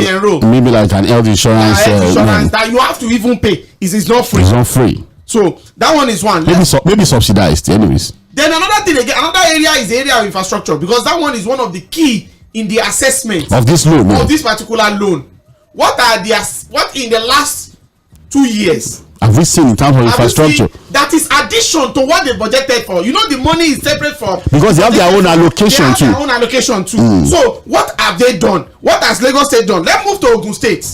be enrolled. Maybe like an health insurance. That you have to even pay. It's not free. It's not free. So that one is one. Maybe subsidized, anyways. Then another thing again, another area is the area of infrastructure, because that one is one of the key in the assessment of this loan. Of this particular loan. What in the last 2 years have we seen in terms of infrastructure? That is addition to what they budgeted for. You know, the money is separate from, because they have their own allocation too. Their own allocation too. So what have they done? What has Lagos State done? Let's move to Ogun State.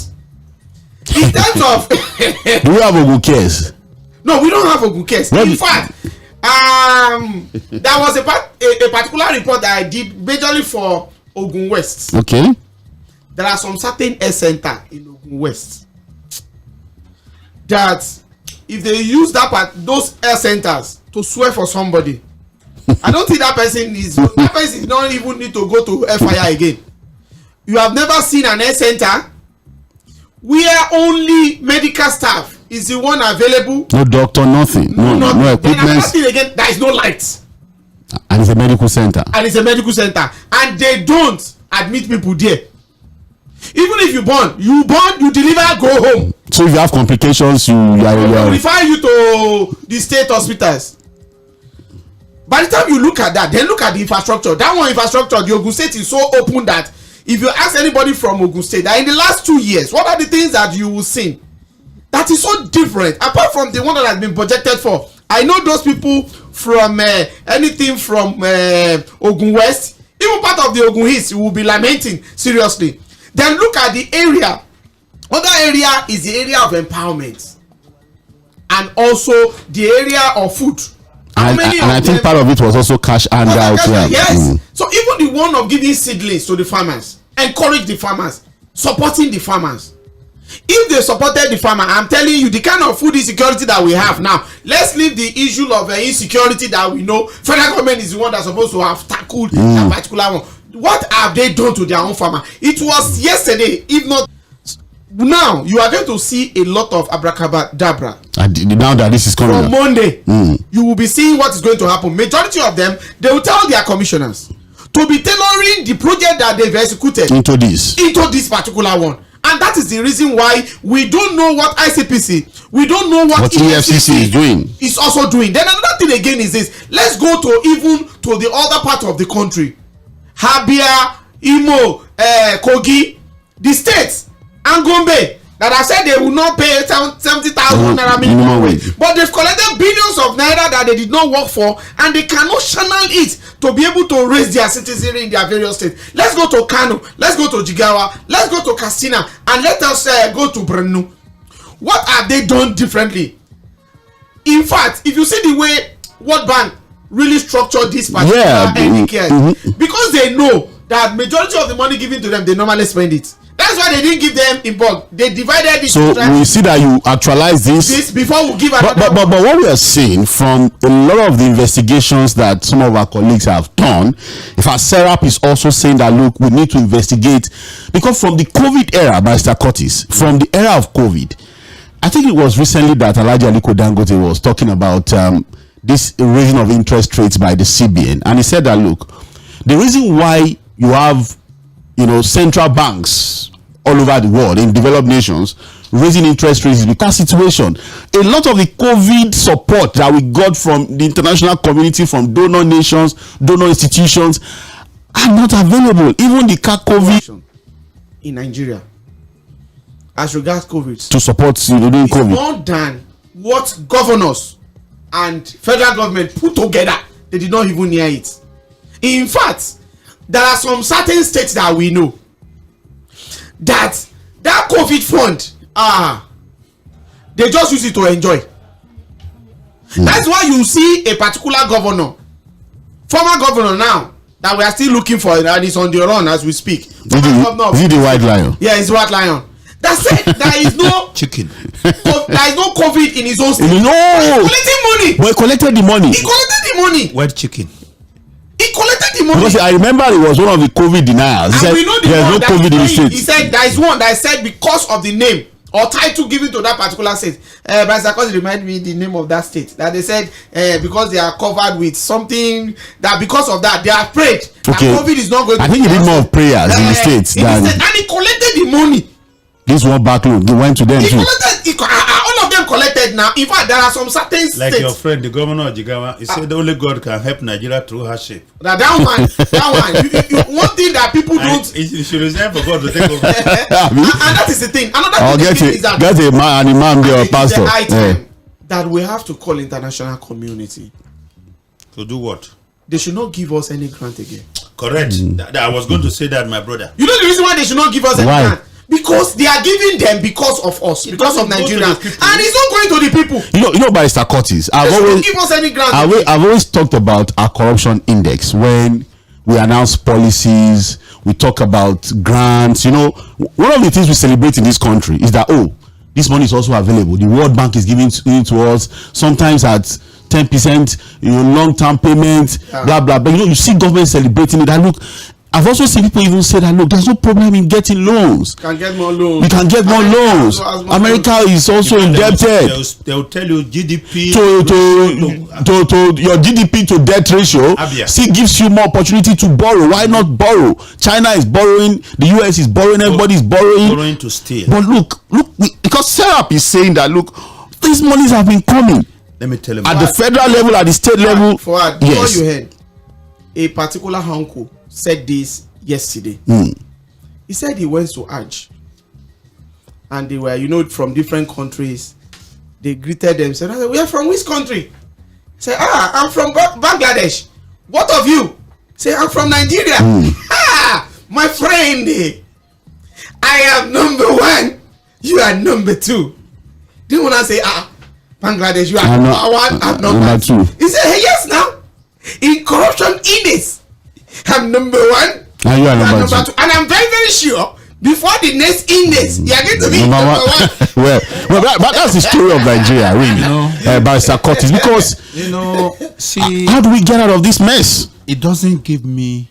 In terms of do we have Ogun Cares? No, we don't have Ogun Cares. In fact, there was a particular report that I did majorly for Ogun West. Okay. There are some certain health center in Ogun West that if they use those health centers to swear for somebody, I don't think that person don't even need to go to FIR again. You have never seen an health center where only medical staff is the one available. No doctor, nothing. No equipment. Again, there is no light. And it's a medical center. And they don't admit people there. Even if you born, you deliver, go home. So if you have complications, you refer you to the state hospitals. By the time you look at that, then look at the infrastructure. That one infrastructure, the Ogun State is so open that if you ask anybody from Ogun State that in the last 2 years, what are the things that you will see that is so different apart from the one that has been budgeted for? I know those people from anything from Ogun West, even part of the Ogun East, will be lamenting seriously. Then look at the area. Other area is the area of empowerment and also the area of food. And I think part of it was also cash handout. Yes. So even the one of giving seedlings to the farmers, encourage the farmers, supporting the farmers. If they supported the farmer, I'm telling you, the kind of food insecurity that we have now, let's leave the issue of insecurity that we know. Federal government is the one that's supposed to have tackled that particular one. What have they done to their own farmer? It was yesterday, if not now. You are going to see a lot of abracadabra. Now that this is coming from Monday, you will be seeing what is going to happen. Majority of them, they will tell their commissioners to be tailoring the project that they've executed into this particular one. And that is the reason why we don't know what ICPC, we don't know what EFCC is doing. Is also doing. Then another thing again is this. Let's go to even to the other part of the country. Habia, Imo, Kogi, the states, and Gombe, that I said they will not pay 70,000 naira minimum wage, but they've collected billions of naira that they did not work for, and they cannot channel it to be able to raise their citizenry in their various states. Let's go to Kano, let's go to Jigawa, let's go to Katsina, and let us go to Borno. What have they done differently? In fact, if you see the way World Bank really structured this particular because they know that majority of the money given to them, they normally spend it. That's why they didn't give them in bulk. They divided it. So we see that you actualize this before we give another. But what we are seeing from a lot of the investigations that some of our colleagues have done, in fact, Serap is also saying that look, we need to investigate, because from the COVID era, Mr. Curtis, from the era of COVID, I think it was recently that Atiku Dangote was talking about this raising of interest rates by the CBN, and he said that look, the reason why you have central banks all over the world in developed nations raising interest rates is because situation. A lot of the COVID support that we got from the international community, from donor nations, donor institutions, are not available. Even the COVID in Nigeria as regards COVID to support doing COVID more than what governors and federal government put together. They did not even near it. In fact, there are some certain states that we know that COVID fund, they just use it to enjoy. That's why you see a particular governor, former governor now, that we are still looking for, and it's on the run as we speak. Is it the White Lion? Yeah, it's White Lion. That said, there is no chicken. There is no COVID in his own state. No, collecting money. But he collected the money. He collected the money. White chicken. He collected the money. Because I remember it was one of the COVID denials. He said we know there's no COVID in the state. He said there is one that said because of the name or title given to that particular state. But Sarkozy remind me the name of that state that they said because they are covered with something that because of that they are afraid that COVID is not going to. I think he did more of prayers in the states than. And he collected the money. This one back loan, they went to them too. All of them collected now. In fact, there are some certain states. Like your friend, the governor of Jigawa, he said only God can help Nigeria through hardship. That one. One thing that people don't. You should resign for God to take over. And that is the thing. Another thing is that get a man, an imam there, pastor. That we have to call international community. To do what? They should not give us any grant again. Correct. I was going to say that, my brother. You know the reason why they should not give us any grant? Because they are giving them because of us, because of Nigerians, and it's not going to the people. You know, Barrister Curtis, I've always talked about our corruption index when we announce policies, we talk about grants. You know, one of the things we celebrate in this country is that this money is also available. The World Bank is giving it to us, sometimes at 10%, long-term payment, blah blah. But you see government celebrating it. And look, I've also seen people even say that look, there's no problem in getting loans. We can get more loans. We can get more loans. America is also indebted. They'll tell you GDP to your GDP to debt ratio still gives you more opportunity to borrow. Why not borrow? China is borrowing, the US is borrowing, everybody is borrowing to steal. But look, because Serap is saying that look, these monies have been coming. Let me tell you, at the federal level, at the state level. Before you heard, a particular uncle said this yesterday. He said he went to Hajj and they were from different countries. They greeted them, said, "We are from which country?" He said, "I'm from Bangladesh. What of you?" Say, "I'm from Nigeria." My friend, I am number one, you are number two. Do you want to say, Bangladesh, you are number one, I'm number two? He said, "Hey, yes, now in corruption index, I'm number one, and you are number two. And I'm very, very sure before the next index, you are going to be number one." But that's the story of Nigeria, really. Barrister Curtis, because see, how do we get out of this mess? It doesn't give me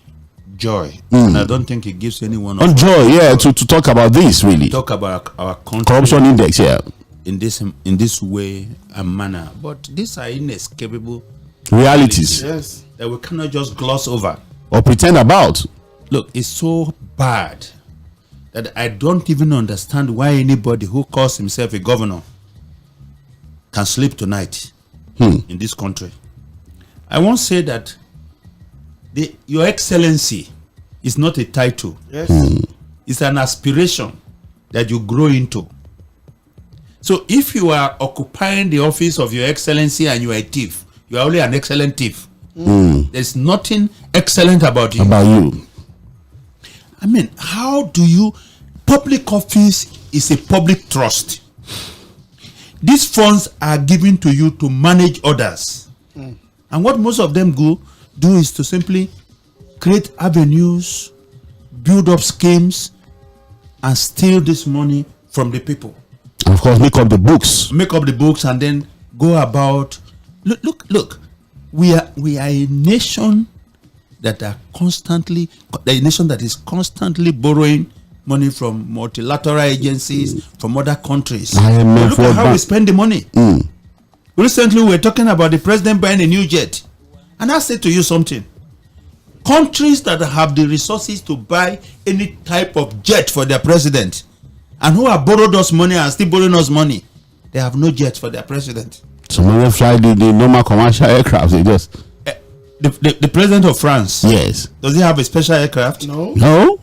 joy, and I don't think it gives anyone joy. To talk about this, really. Talk about our country, corruption index, in this way and manner. But these are inescapable realities, that we cannot just gloss over or pretend about. Look, it's so bad that I don't even understand why anybody who calls himself a governor can sleep tonight in this country. I won't say that Your Excellency is not a title. Yes. It's an aspiration that you grow into. So if you are occupying the office of Your Excellency and you are a thief, you are only an excellent thief. There's nothing excellent about you. I mean, how do you... Public office is a public trust. These funds are given to you to manage others. And what most of them do is to simply create avenues, build up schemes, and steal this money from the people. And of course, make up the books. Make up the books and then go about... Look. We are a nation that is constantly borrowing money from multilateral agencies, from other countries. Look at how we spend the money. Recently, we were talking about the president buying a new jet. And I say to you something. Countries that have the resources to buy any type of jet for their president and who have borrowed us money and still borrowing us money, they have no jet for their president. Some of them fly the normal commercial aircraft. They just... The president of France. Yes. Does he have a special aircraft? No.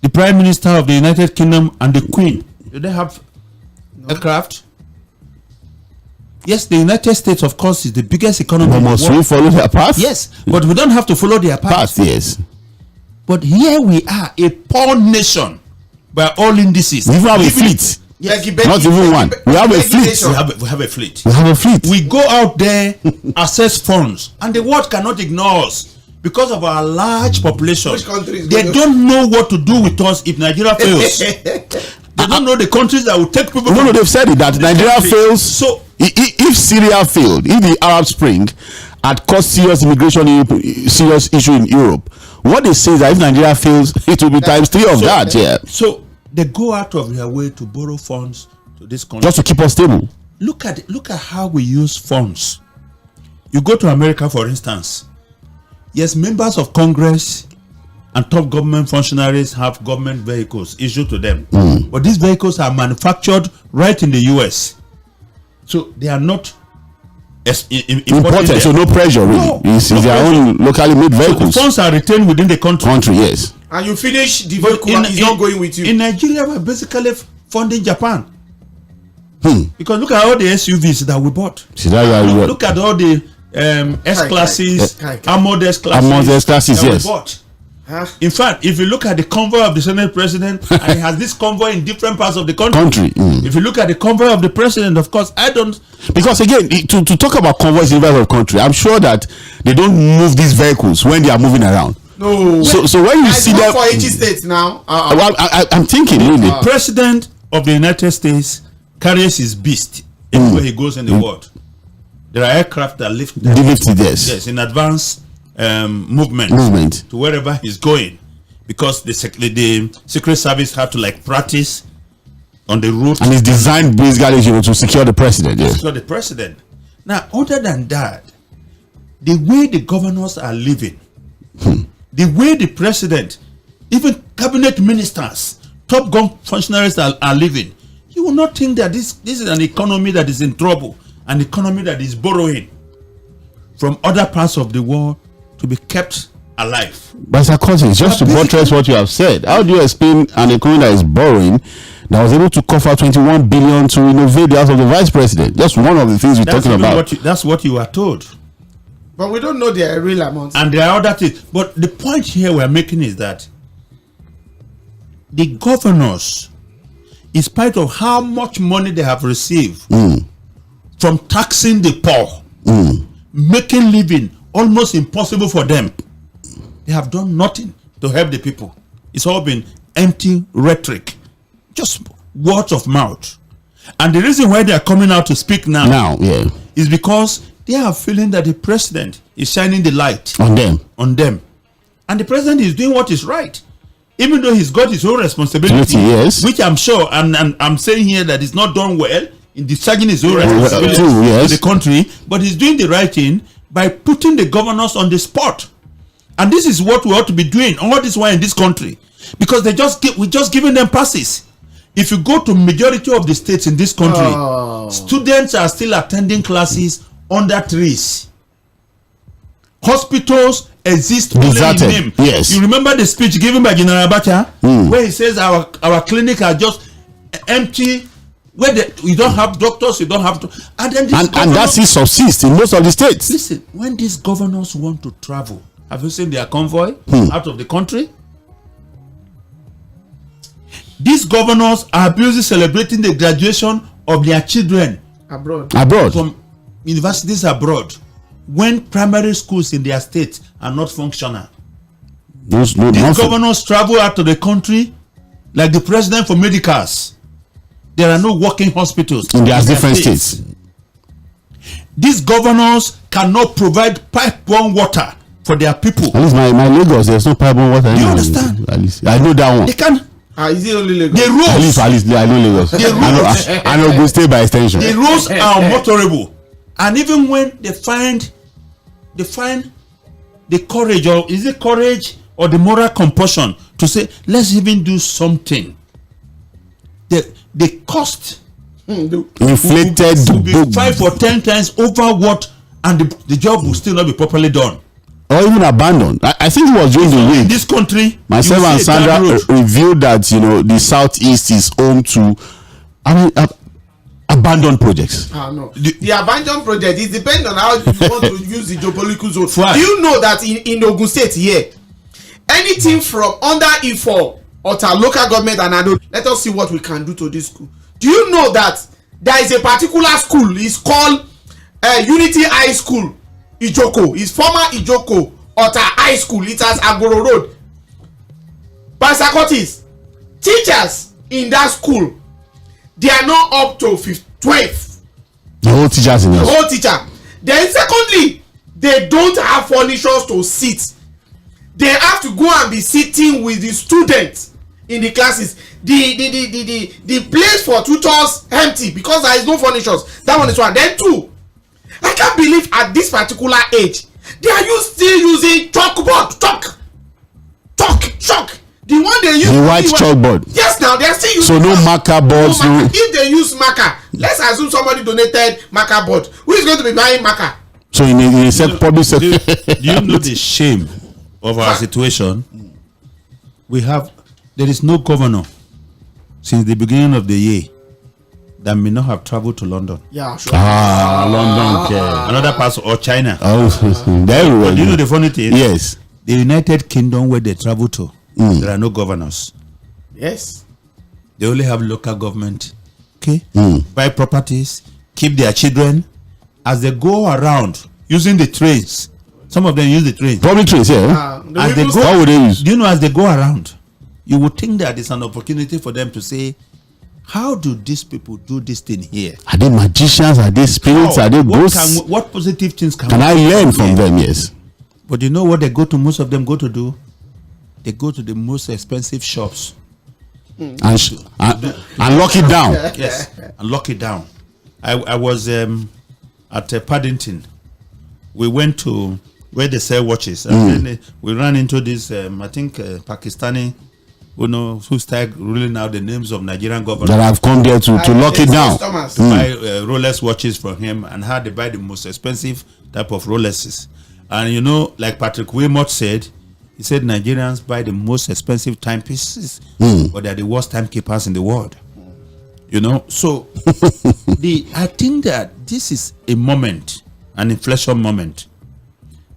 The prime minister of the United Kingdom and the queen, do they have aircraft? Yes, the United States, of course, is the biggest economy in the world. Must we follow their path? Yes, but we don't have to follow their path. Yes. But here we are, a poor nation by all indices. We even have a fleet. Yes. Not even one. We have a fleet. We have a fleet. We have a fleet. We go out there, assess funds, and the world cannot ignore us because of our large population. They don't know what to do with us if Nigeria fails. They don't know the countries that will take people. No, they've said it that Nigeria fails. So if Syria failed, if the Arab Spring had caused serious immigration, serious issue in Europe, what they say is that if Nigeria fails, it will be times 3 of that. So They go out of their way to borrow funds to this country. Just to keep us stable. Look at how we use funds. You go to America, for instance. Yes, members of Congress and top government functionaries have government vehicles issued to them. But these vehicles are manufactured right in the US. So they are not imported, so no pressure really. No, It's no their pressure. own locally made So the vehicles. funds are retained within the country. Yes. And you finish the vehicle and it's not going with you. In Nigeria, we're basically funding Japan. Hmm. Because look at all the SUVs that we bought. See that you Look at all the S-classes, Kai. armored S-classes, Armored S-classes, that we yes. bought. Huh? In fact, if you look at the convoy of the Senate President, and he has this convoy in different parts of the country. If you look at the convoy of the President, of course, I don't. Because again, to talk about convoys in the country, I'm sure that they don't move these vehicles when they are moving around. No. So when you see them, for each state now. well, I'm thinking really. The President of the United States carries his beast everywhere he goes in the world. There are aircraft that lift them. They lift it, yes. Yes, in advance movement to wherever he's going, because the Secret Service have to like practice on the route. And it's designed basically, to secure the president. Yeah. So the president. Now, other than that, the way the governors are living, the way the president, even cabinet ministers, top government functionaries are living, you will not think that this is an economy that is in trouble, an economy that is borrowing from other parts of the world to be kept alive. But Sir Cousins, just to buttress what you have said, how do you explain an economy that is borrowing that was able to cover 21 billion to renovate the house of the vice president? Just one of the things we're talking about. That's what you are told. But we don't know their real amounts. And there are other things. But the point here we're making is that the governors, in spite of how much money they have received from taxing the poor, making living almost impossible for them, they have done nothing to help the people. It's all been empty rhetoric, just words of mouth. And the reason why they are coming out to speak now is because they are feeling that the president is shining the light on them. And the president is doing what is right, even though he's got his own responsibility, yes, which I'm sure, and I'm saying here that it's not done well in discharging his own responsibility to the country, but he's doing the right thing by putting the governors on the spot. And this is what we ought to be doing all this while in this country, because we're just giving them passes. If you go to majority of the states in this country, students are still attending classes under trees. Hospitals exist only in name. Yes. You remember the speech given by General Abacha, where he says our clinic are just empty, where you don't have doctors, you don't have to, and then and that still subsists in most of the states. Listen, when these governors want to travel, have you seen their convoy out of the country? These governors are busy celebrating the graduation of their children abroad from universities abroad, when primary schools in their state are not functional. These governors travel out of the country like the president for medicals. There are no working hospitals in their different states. These governors cannot provide pipe-borne water for their people. At least my Lagos, there's no pipe-borne water. Do you understand? At least I know that one. They can. Is it only Lagos? The roads. At least I know Lagos. I know Ogun State by extension. The roads are unmotorable, and even when they find the courage, or is it courage or the moral compulsion to say, let's even do something, the cost inflated will be 5 or 10 times over what, and the job will still not be properly done, or even abandoned. I think it was during the week in this country. Myself and Sandra revealed that the southeast is home to abandoned projects. No. The abandoned project, it depends on how you want to use the geopolitical zone. Why? Do you know that in Ogun State here, anything from under E4 or to local government and Ado, let us see what we can do to this school. Do you know that there is a particular school, it's called Unity High School, Ijoko. It's former Ijoko Ota High School. It has Agoro Road. Pastor Curtis, teachers in that school, they are not up to 12. The whole teachers in the whole teacher. Then secondly, they don't have furnitures to sit. They have to go and be sitting with the students in the classes. the place for tutors empty because there is no furnitures. That one is one. Then two, I can't believe at this particular age they are still using chalkboard, chalk. The one they use, the white chalkboard. Yes, now they are still using. So no marker boards. No marker. If they use marker, let's assume somebody donated marker board. Who is going to be buying marker? So in a public sector. Do you know the shame of our situation? There is no governor since the beginning of the year that may not have traveled to London. Yeah, sure. London. Okay. Another part of China. Oh, very well. But do you know the funny thing? Yes. The United Kingdom, where they travel to, there are no governors. Yes. They only have local government. Okay. Buy properties, keep their children. As they go around using the trains, some of them use the trains. Public trains, yeah. As they go, how would they use? do you know, as they go around, you would think that it's an opportunity for them to say, how do these people do this thing here? Are they magicians? Are they spirits? How? Are they ghosts? What positive things can I learn from them? Yes. But you know what they go to, most of them go to do? They go to the most expensive shops. And lock it down. Yes, and lock it down. I was at Paddington. We went to where they sell watches. And then we ran into this, I think, Pakistani, who started ruling out the names of Nigerian governors. That have come there to lock it down. To buy Rolex watches from him, and how they buy the most expensive type of Rolexes. And you know, like Patrick Wilmot said, he said Nigerians buy the most expensive timepieces, but they're the worst timekeepers in the world. You know, so I think that this is a moment, an inflection moment,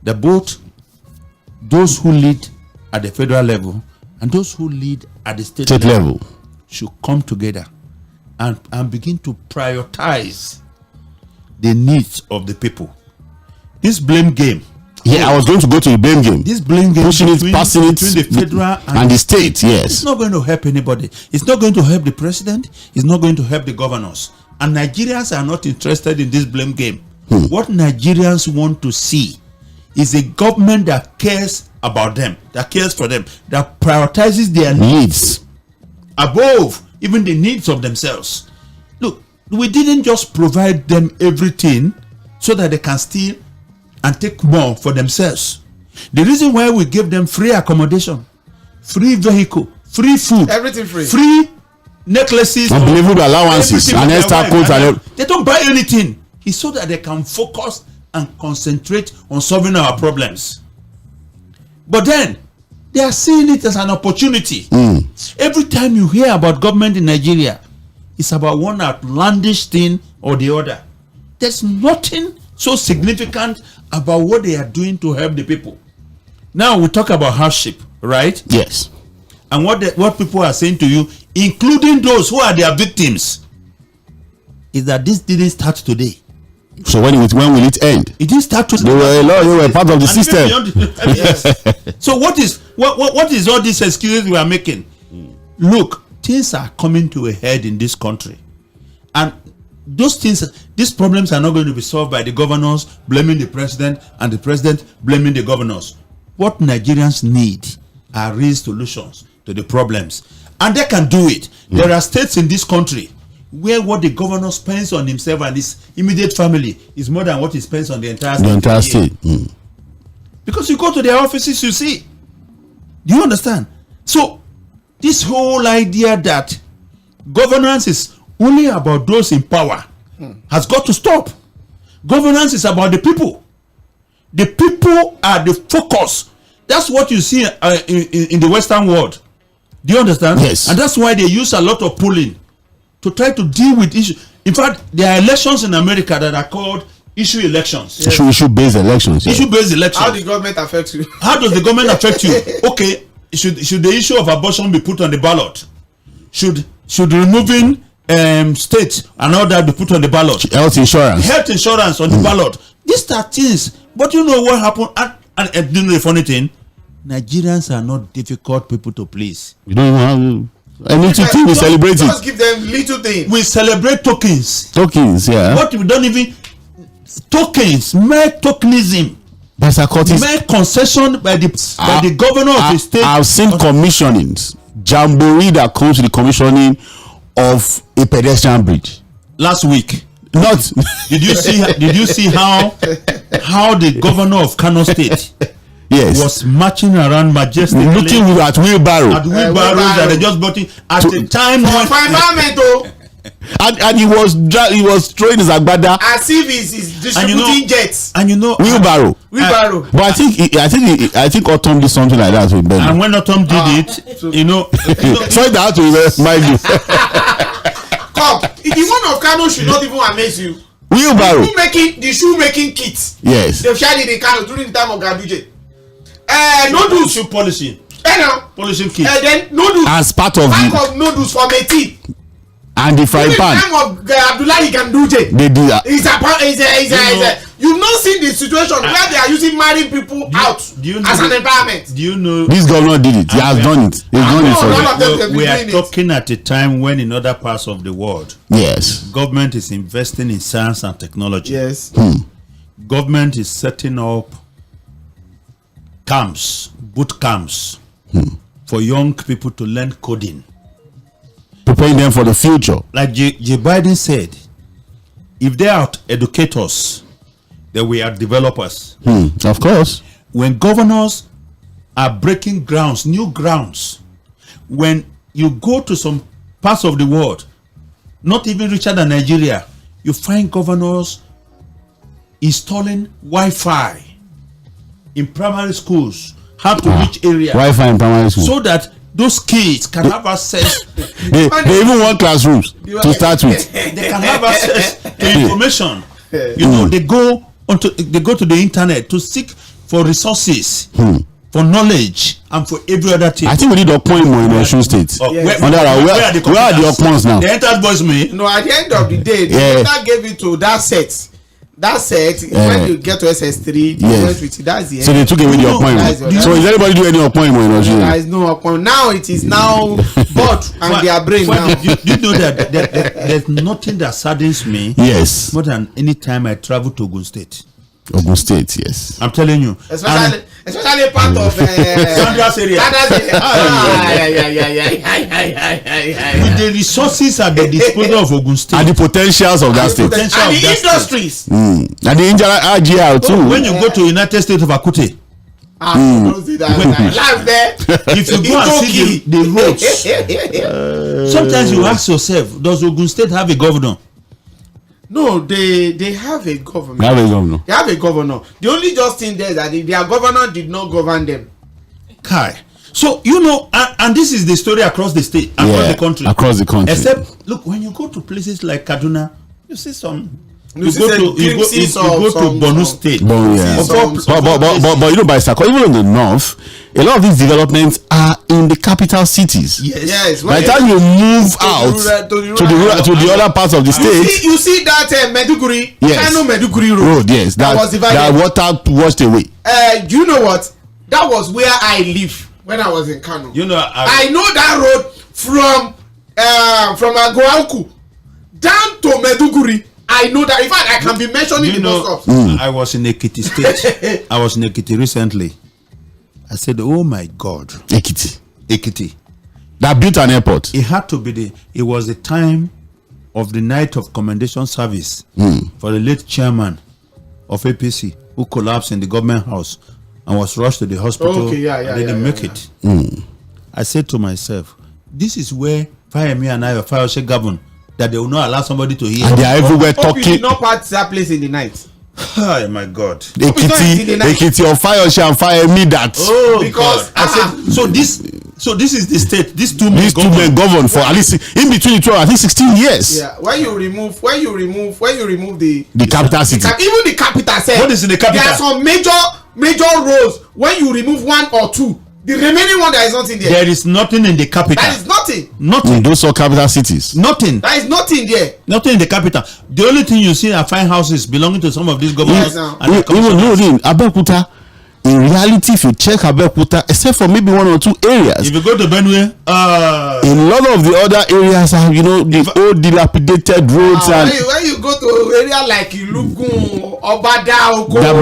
that both those who lead at the federal level and those who lead at the state level should come together and begin to prioritize the needs of the people. This blame game. Yeah, I was going to go to the blame game. This blame game pushing it, passing it between the federal and the state. Yes, it's not going to help anybody. It's not going to help the president. It's not going to help the governors. And Nigerians are not interested in this blame game. What Nigerians want to see is a government that cares about them, that cares for them, that prioritizes their needs above even the needs of themselves. Look, we didn't just provide them everything so that they can steal and take more for themselves. The reason why we give them free accommodation, free vehicle, free food, everything free necklaces, unbelievable allowances, and extra coats, they don't buy anything. It's so that they can focus and concentrate on solving our problems. But then they are seeing it as an opportunity. Every time you hear about government in Nigeria, it's about one outlandish thing or the other. There's nothing so significant about what they are doing to help the people. Now we talk about hardship, right? Yes. And what people are saying to you, including those who are their victims, is that this didn't start today. So when will it end? It didn't start today. They were part of the system. Yes. So what is all these excuses we are making? Look, things are coming to a head in this country, and these problems are not going to be solved by the governors blaming the president and the president blaming the governors. What Nigerians need are real solutions to the problems, and they can do it. There are states in this country where what the governor spends on himself and his immediate family is more than what he spends on the entire state. Because you go to their offices, you see. Do you understand? So this whole idea that governance is only about those in power has got to stop. Governance is about the people. The people are the focus. That's what you see in the Western world. Do you understand? Yes. And that's why they use a lot of polling to try to deal with issues. In fact, there are elections in America that are called issue elections. Yes. Issue-based elections. Yeah. Issue-based elections. How does the government affect you? How does the government affect you? Okay, should the issue of abortion be put on the ballot? Should removing states and all that be put on the ballot? Health insurance on the ballot. These are things. But you know what happened? And you know the funny thing? Nigerians are not difficult people to please. We don't have any little thing we celebrate it. Just give them little things. We celebrate tokens. Tokens, yeah. What we don't even tokens, mere tokenism. Mere concession by the governor of the state. I've seen commissionings jamboree that comes to the commissioning of a pedestrian bridge last week. Not Did you see how the governor of Kano State yes was marching around majestically, looking at wheelbarrow wheelbarrows that they just bought in at the time when and he was throwing his agbada as if he's distributing jets and wheelbarrow. But I think Autumn did something like that with Ben. and when Autumn did it, Sorry that I have to remind you. come, the one of Kano should not even amaze you. Wheelbarrow. The shoemaking kits. Yes. They've shared it in Kano during the time of Ganduje. Noodles. shoe polishing kit. Then noodles. As part of Pack of noodles for Meti. and the frying During the pan. time of Abdullahi Ganduje. They do that. You've not seen the situation where they are using married people out as an empowerment. Do you know This governor did it. He has done it. He's done it for you. we are talking at a time when in other parts of the world Yes. government is investing in science and technology. Yes. Government is setting up boot camps for young people to learn coding. Preparing them for the future. Like J. Biden said, if they are educators, then we are developers. Of course. When governors are breaking grounds, new grounds, when you go to some parts of the world, not even richer than Nigeria, you find governors installing Wi-Fi in primary schools, how to reach area, Wi-Fi in primary school. so that those kids can have access. They even want classrooms to start with. They can have access to information. They go to the internet to seek for resources, for knowledge, and for every other thing. I think we need a point more in Osun State. Yes. Where are the Okpons now? The entered boys me. No, at the end of the day, the gave it to that set. When you get to SS3, Yes. that's the end. So they took away the appointment. So is anybody do any appointment in There Osun? is no appointment. Now it is now bought and their brain now. Do you know that there's nothing that saddens me Yes. more than any time I travel to Ogun State. Ogun State, yes. I'm telling you. Especially part of Sandra's area. With the resources at the disposal of Ogun State. And the potentials of that state. And the industries. And the RGR too. When you go to United States of Akute, Don't see that. Live there. if you go and see the roads, sometimes you ask yourself, does Ogun State have a governor? No, they have a government. They have a governor. They have a governor. The only just thing there is that their governor did not govern them. Kai. So and this is the story across the state, across the country. Across the country. Except, look, when you go to places like Kaduna, you see some. You go to Borno State. But by Sako, even in the north, a lot of these developments are in the capital cities. Yes. By the time you move out to the other parts of the state, you see that Meduguri, yes. Kano Meduguri road. Yes, that was divided. That water washed away. Do you know what? That was where I live when I was in Kano. I know that road from Agoauku down to Meduguri. I know that. In fact, I can be mentioning the bus stops. I was in Ekiti State. I was in Ekiti recently. I said, "Oh my God, Ekiti." That built an airport. It had to be it was the time of the night of commendation service for the late chairman of APC who collapsed in the government house and was rushed to the hospital. And didn't make it. I said to myself, this is where Fayemi and I, Fayose govern, that they will not allow somebody to hear. And they are everywhere talking. You did not pass that place in the night. Oh my God. Ekiti or Fayose and Fayemi that. Oh, because I said so this is the state. These two men govern for at least in between the two, I think 16 years. Yeah. When you remove the capital city. Even the capital city. What is in the capital? There are some major roads. When you remove one or two, the remaining one, there is nothing there. There is nothing in the capital. That is nothing. Nothing. In those are capital cities. Nothing. There is nothing there. Nothing in the capital. The only thing you see are fine houses belonging to some of these governments. Even Abeokuta, in reality, if you check Abeokuta, except for maybe one or two areas, if you go to Benue, in a lot of the other areas are the old dilapidated roads and when you go to area like Ilugun, Obada, Oko, that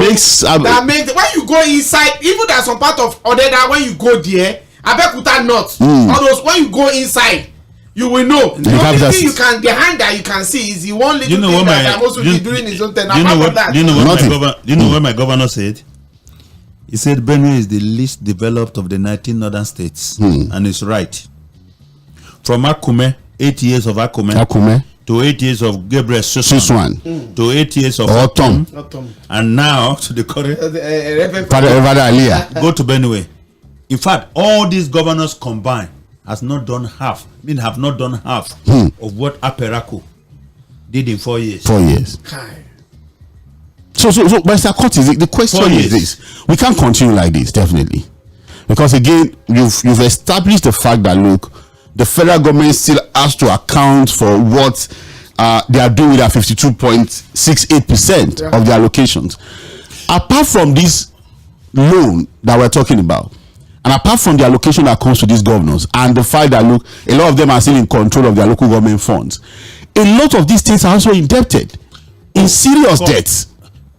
makes when you go inside, even there's some part of Odeda when you go there Abeokuta North, all those, when you go inside, you will know. The only thing you can, behind that you can see is the one little thing that Amosu did during his own tenure. Do you know what my governor said? He said Benue is the least developed of the 19 northern states, and it's right. From Akume, 8 years of Akume to 8 years of Gabriel Suswan, to 8 years of Autumn, and now to the current go to Benue. In fact, all these governors combined have not done half of what Aperaku did in 4 years. 4 years. So, Mr. Curtis, the question is this: we can't continue like this, definitely, because again, you've established the fact that look, the federal government still has to account for what they are doing with their 52.68% of their allocations. Apart from this loan that we're talking about, and apart from the allocation that comes to these governors, and the fact that look, a lot of them are still in control of their local government funds, a lot of these states are also indebted in serious debts.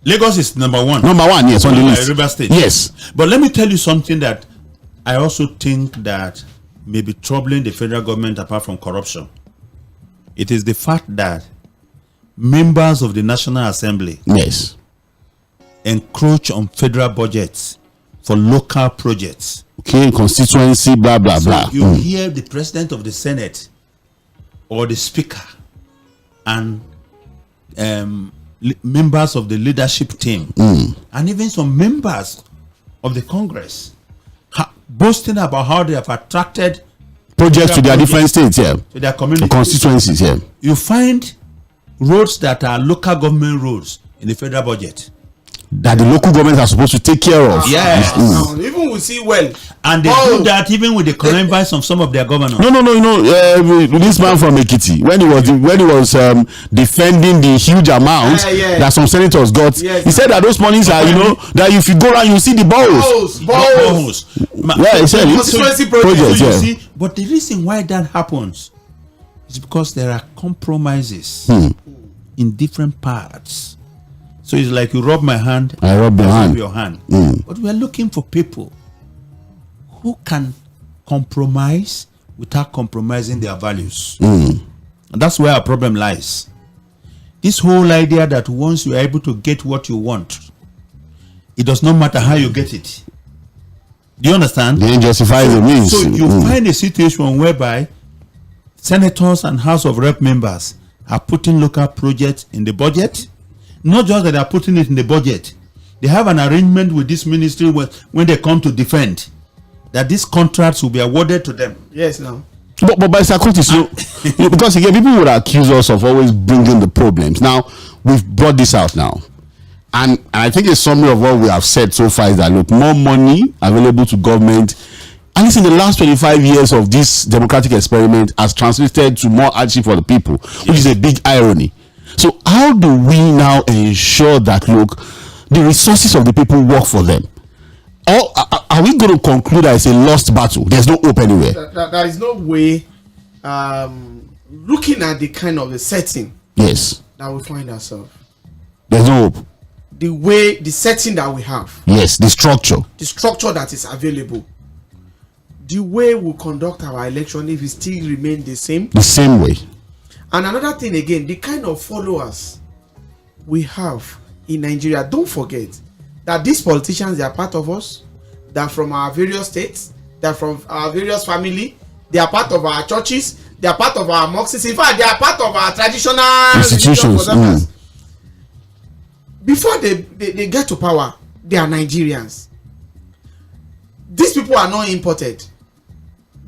Lagos is number one. Yes, on the list. River State. Yes. But let me tell you something that I also think that may be troubling the federal government apart from corruption. It is the fact that members of the National Assembly encroach on federal budgets for local projects. Okay, constituency, blah, blah, so blah. You hear the president of the Senate or the speaker and members of the leadership team and even some members of the Congress boasting about how they have attracted projects to their different states, to their community constituencies. You find roads that are local government roads in the federal budget that the local governments are supposed to take care of. Yes. Even we see well. And they do that even with the connivance of some of their governors. No. This man from Ekiti, when he was defending the huge amount that some senators got, he said that those monies are, that if you go around, you see the balls. He said projects. But the reason why that happens is because there are compromises in different parts. So it's like you rub my hand, I rub your hand. But we are looking for people who can compromise without compromising their values. And that's where our problem lies. This whole idea that once you are able to get what you want, it does not matter how you get it. Do you understand? They justify the means. So you find a situation whereby senators and House of Rep members are putting local projects in the budget. Not just that they are putting it in the budget. They have an arrangement with this ministry when they come to defend that these contracts will be awarded to them. Yes, now. But by Curtis, because again, people would accuse us of always bringing the problems. Now, we've brought this out now. And I think a summary of what we have said so far is that, look, more money available to government, at least in the last 25 years of this democratic experiment, has translated to more hardship for the people, which is a big irony. So how do we now ensure that, look, the resources of the people work for them? Or are we going to conclude that it's a lost battle? There's no hope anywhere. There is no way. Looking at the kind of the setting that we find ourselves, there's no hope. The setting that we have. Yes, the structure that is available. The way we conduct our election, if it still remain the same way. And another thing again, the kind of followers we have in Nigeria, don't forget that these politicians, they are part of us. They are from our various states. They are from our various family. They are part of our churches. They are part of our mosques. In fact, they are part of our traditional institutions. Before they get to power, they are Nigerians. These people are not imported.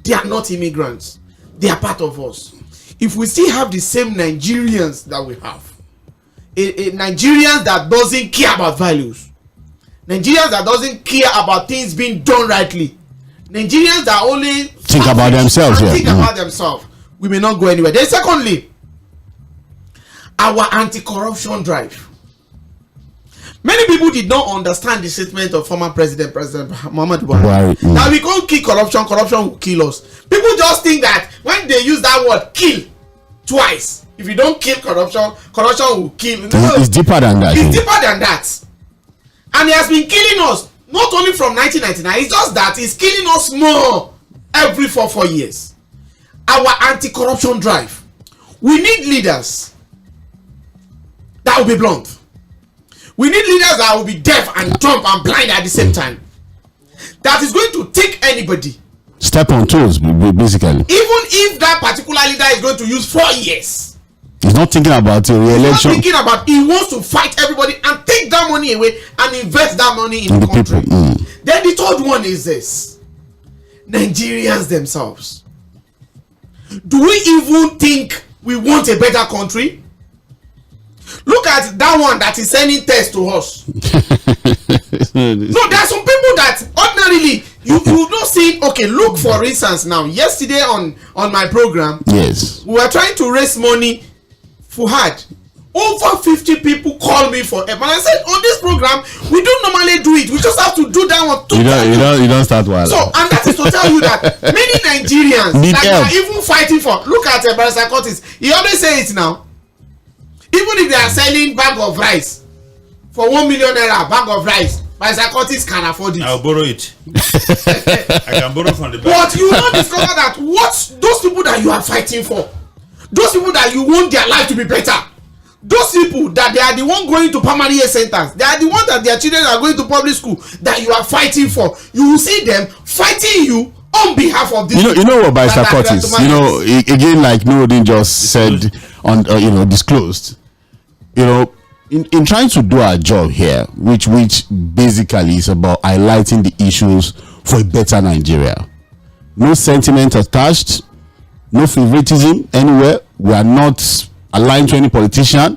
They are not immigrants. They are part of us. If we still have the same Nigerians that we have, a Nigerians that doesn't care about values, Nigerians that doesn't care about things being done rightly, Nigerians that only think about themselves, about themselves, we may not go anywhere. Then secondly, our anti-corruption drive. Many people did not understand the statement of former President Muhammad Buhari. Now we can't kill corruption will kill us. People just think that when they use that word kill twice, if you don't kill corruption will kill. It's deeper than that. It's deeper than that. And he has been killing us not only from 1999, it's just that he's killing us more every 4 years. Our anti-corruption drive. We need leaders that will be blunt. We need leaders that will be deaf and dumb and blind at the same time. That is going to take anybody. Step on toes, basically. Even if that particular leader is going to use 4 years. He's not thinking about a re-election. He's not thinking about, he wants to fight everybody and take that money away and invest that money in the country. Then the third one is this. Nigerians themselves. Do we even think we want a better country? Look at that one that is sending tests to us. No, there are some people that ordinarily you not see. Okay, look, for instance, now yesterday on my program, yes, we were trying to raise money for Hajj. Over 50 people called me for help, and I said, on this program we don't normally do it, we just have to do that one. You don't start well. So, and that is to tell you that many Nigerians that are even fighting for, look at Barrister Curtis, he always says it now. Even if they are selling bag of rice for 1 million naira, bag of rice, Barrister Curtis can afford it. I'll borrow it. I can borrow from the bank. But you will not discover that what those people that you are fighting for, those people that you want their life to be better, those people that they are the one going to primary health centers, they are the one that their children are going to public school, that you are fighting for. You will see them fighting you on behalf of this. You know what, Barrister Curtis, again, like Nuruddin just said on disclosed, in trying to do our job here, which basically is about highlighting the issues for a better Nigeria. No sentiment attached, no favoritism anywhere. We are not aligned to any politician,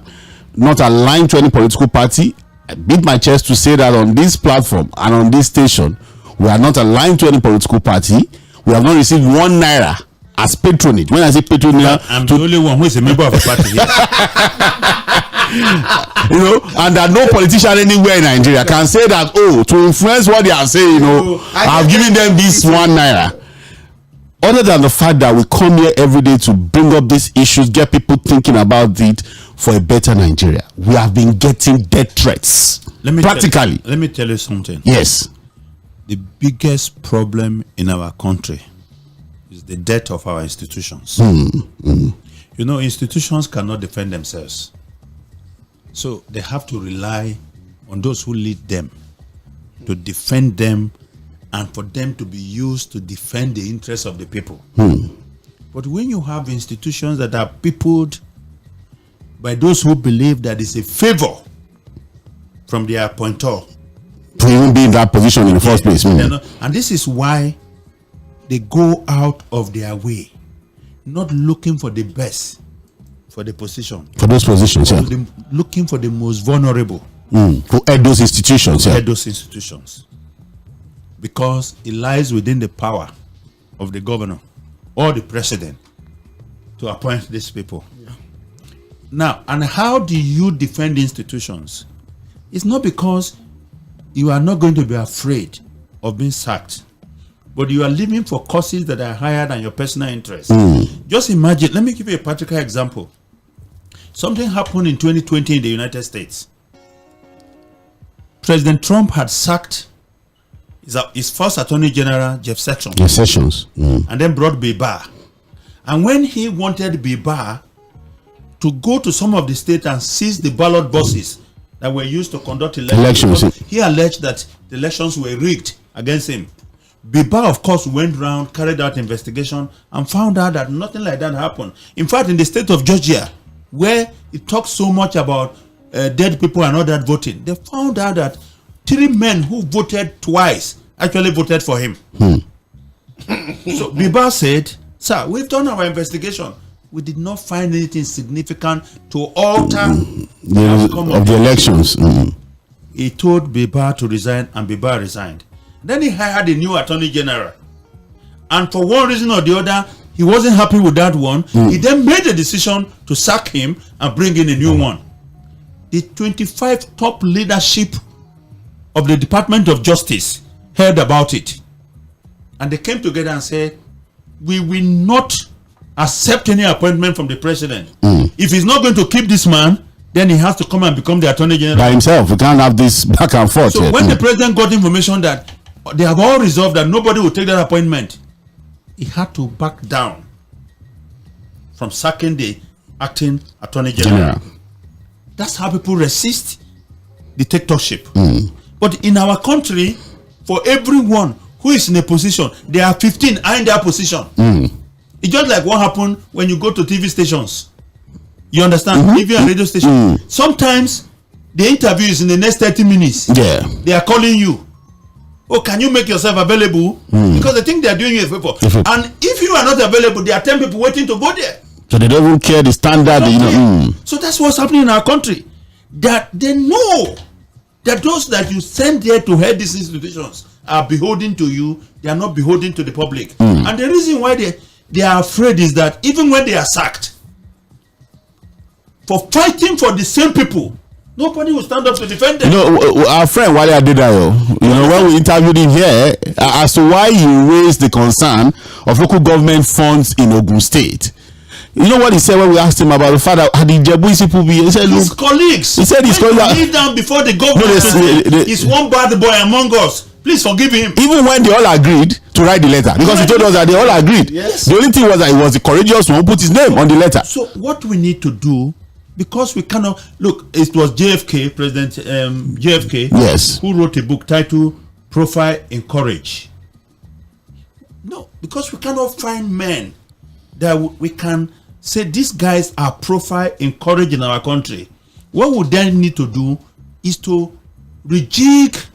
not aligned to any political party. I beat my chest to say that on this platform and on this station, we are not aligned to any political party. We have not received 1 naira as patronage. When I say patronage, I'm the only one who is a member of a party here. And that no politician anywhere in Nigeria can say that, to influence what they are saying, I've given them this 1 naira. Other than the fact that we come here every day to bring up these issues, get people thinking about it for a better Nigeria, we have been getting death threats. Practically. Let me tell you something. Yes. The biggest problem in our country is the death of our institutions. Institutions cannot defend themselves. So they have to rely on those who lead them to defend them and for them to be used to defend the interests of the people. But when you have institutions that are peopled by those who believe that it's a favor from their appointer to even be in that position in the first place. And this is why they go out of their way, not looking for the best for the position. For those positions, looking for the most vulnerable. Who head those institutions. Head those institutions. Because it lies within the power of the governor or the president to appoint these people. Now, and how do you defend institutions? It's not because you are not going to be afraid of being sacked, but you are living for causes that are higher than your personal interests. Just imagine, let me give you a practical example. Something happened in 2020 in the United States. President Trump had sacked his first Attorney General, Jeff Sessions. And then brought Biba. And when he wanted Biba to go to some of the states and seize the ballot boxes that were used to conduct elections, he alleged that the elections were rigged against him. Biba, of course, went around, carried out investigation, and found out that nothing like that happened. In fact, in the state of Georgia, where it talks so much about dead people and all that voting, they found out that 3 men who voted twice actually voted for him. So Biba said, sir, we've done our investigation. We did not find anything significant to alter the outcome of the elections. He told Biba to resign, and Biba resigned. Then he hired a new Attorney General. And for one reason or the other, he wasn't happy with that one. He then made a decision to sack him and bring in a new one. The 25 top leadership of the Department of Justice heard about it, and they came together and said, we will not accept any appointment from the president. If he's not going to keep this man, then he has to come and become the Attorney General by himself. We can't have this back and forth. So when the president got information that they have all resolved that nobody will take that appointment, he had to back down from sacking the acting attorney general. That's how people resist dictatorship. But in our country, for everyone who is in a position, there are 15 in their position. It's just like what happened when you go to TV stations. You understand? TV and radio stations. Sometimes the interview is in the next 30 minutes. Yeah. They are calling you. Oh, can you make yourself available? Because they think they are doing you a favor. And if you are not available, there are 10 people waiting to go there. So they don't even care the standard, you know. So that's what's happening in our country. That they know that those that you send there to head these institutions are beholden to you. They are not beholden to the public. And the reason why they are afraid is that even when they are sacked, for fighting for the same people, nobody will stand up to defend them. You know, our friend Wale Adedayo, you know, when we interviewed him here, as to why he raised the concern of local government funds in Ogun State. You know what he said when we asked him about the fact that the Jebuisi people be? He said, his colleagues. He said his colleagues kneel down before the government. He's one bad boy among us. Please forgive him. Even when they all agreed to write the letter, because he told us that they all agreed. Yes. The only thing was that he was the courageous one who put his name on the letter. So what we need to do, because we cannot look, it was JFK, President JFK, yes, who wrote a book titled "Profile in Courage." No, because we cannot find men that we can say these guys are profile in courage in our country. What we then need to do is to rejig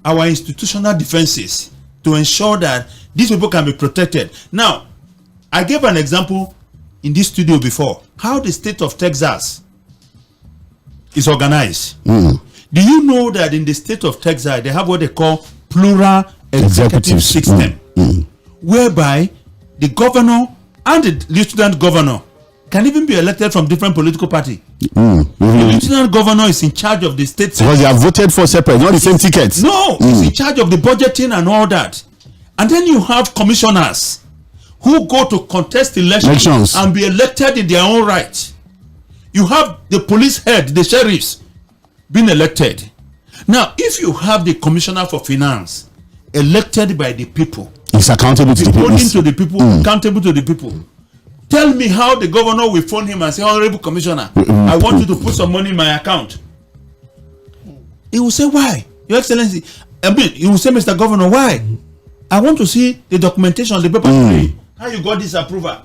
our institutional defenses to ensure that these people can be protected. Now, I gave an example in this studio before how the state of Texas is organized. Do you know that in the state of Texas they have what they call plural executive system, whereby the governor and the lieutenant governor can even be elected from different political party. The lieutenant governor is in charge of the state. Because they are voted for separate, not the same tickets. No, he's in charge of the budgeting and all that. And then you have commissioners who go to contest elections and be elected in their own right. You have the police head, the sheriffs, being elected. Now, if you have the commissioner for finance elected by the people, it's accountable to the people. Accountable to the people. Tell me how the governor will phone him and say, Honorable Commissioner, I want you to put some money in my account. He will say, why? Your Excellency. I mean, he will say, Mr. Governor, why? I want to see the documentation on the paper today. How you got this approval.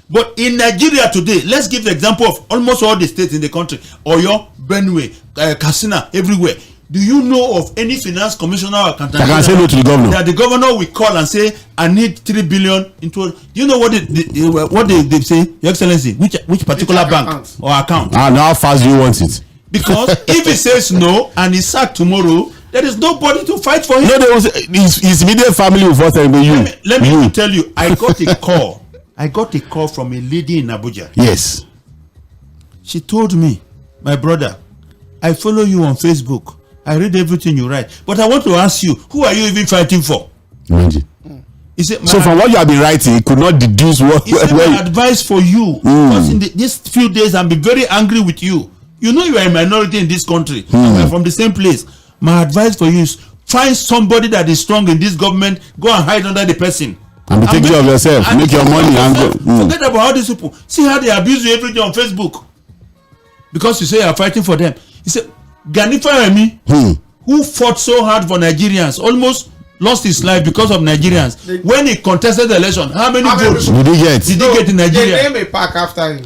But in Nigeria today, let's give the example of almost all the states in the country. Oyo, Benue, Katsina, everywhere. Do you know of any finance commissioner or accountant that can say no to the governor? That the governor will call and say, I need 3 billion into. Do you know what they say, Your Excellency? Which particular bank or account? And how fast do you want it? Because if he says no and he's sacked tomorrow, there is nobody to fight for him. No, there was his immediate family will vote him. Let me tell you, I got a call. I got a call from a lady in Abuja. Yes. She told me, my brother, I follow you on Facebook. I read everything you write. But I want to ask you, who are you even fighting for? Imagine. So from what you have been writing, you could not deduce what. My advice for you, because in these few days I'll be very angry with you. You know you are a minority in this country. We are from the same place. My advice for you is find somebody that is strong in this government. Go and hide under the person. And be taking care of yourself. Make your money and go. Forget about all these people. See how they abuse you every day on Facebook. Because you say you are fighting for them. He said, Ganifa Remi, who fought so hard for Nigerians, almost lost his life because of Nigerians. When he contested the election, how many votes did he get? Did he get in Nigeria? They name a park after him.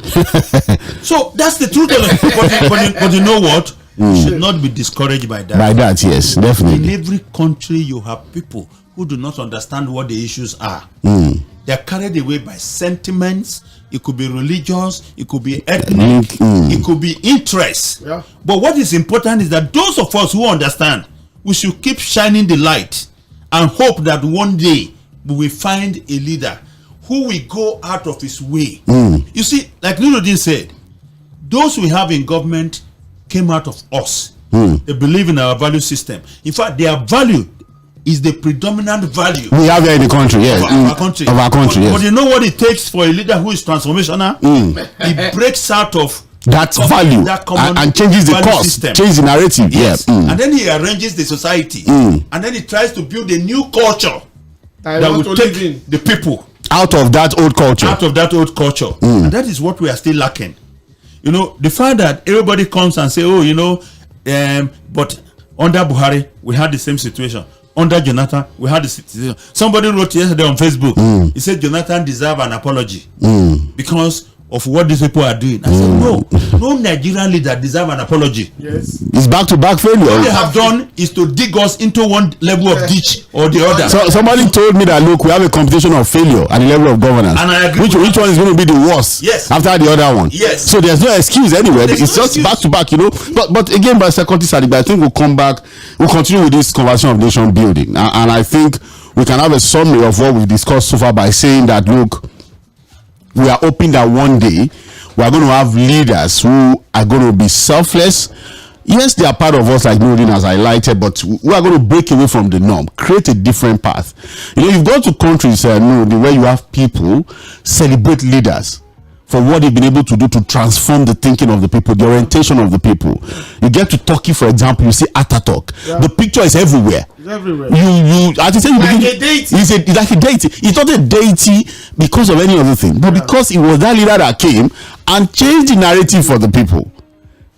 So that's the truth of it. But you know what? You should not be discouraged by that. By that, yes, definitely. In every country, you have people who do not understand what the issues are. They are carried away by sentiments. It could be religious, it could be ethnic, it could be interest. Yeah. But what is important is that those of us who understand, we should keep shining the light and hope that one day we will find a leader who will go out of his way. You see, like Nuruddin said, those we have in government came out of us. They believe in our value system. In fact, their value is the predominant value we have here in the country, yes. Of our country. But you know what it takes for a leader who is transformational? He breaks out of that value and changes the course, changes the narrative. Yes. And then he arranges the society, and then he tries to build a new culture that will take the people out of that old culture. And that is what we are still lacking. You know, the fact that everybody comes and say, oh, you know, but under Buhari we had the same situation, under Jonathan we had the situation. Somebody wrote yesterday on Facebook, he said Jonathan deserves an apology because of what these people are doing. I said, no Nigerian leader deserve an apology. Yes. It's back-to-back failure. What they have done is to dig us into one level of ditch or the other. So somebody told me that, look, we have a competition of failure at the level of governance. And I agree. Which one is going to be the worst? Yes. After the other one. Yes. So there's no excuse anywhere. There's it's no just excuse. back-to-back, you know. But again, by Secretary Sadiq, I think we'll come back. We'll continue with this conversation of nation building. And I think we can have a summary of what we've discussed so far by saying that, look, we are hoping that one day we are going to have leaders who are going to be selfless. Yes, they are part of us, like Nordin has highlighted, but we are going to break away from the norm, create a different path. You know, you've gone to countries where you have people celebrate leaders for what they've been able to do to transform the thinking of the people, the orientation of the people. You get to Turkey, for example, you see Ataturk. The picture is everywhere. It's everywhere. As you say, Like a deity. It's like a deity. It's not a deity because of any other thing, but because it was that leader that came and changed the narrative for the people.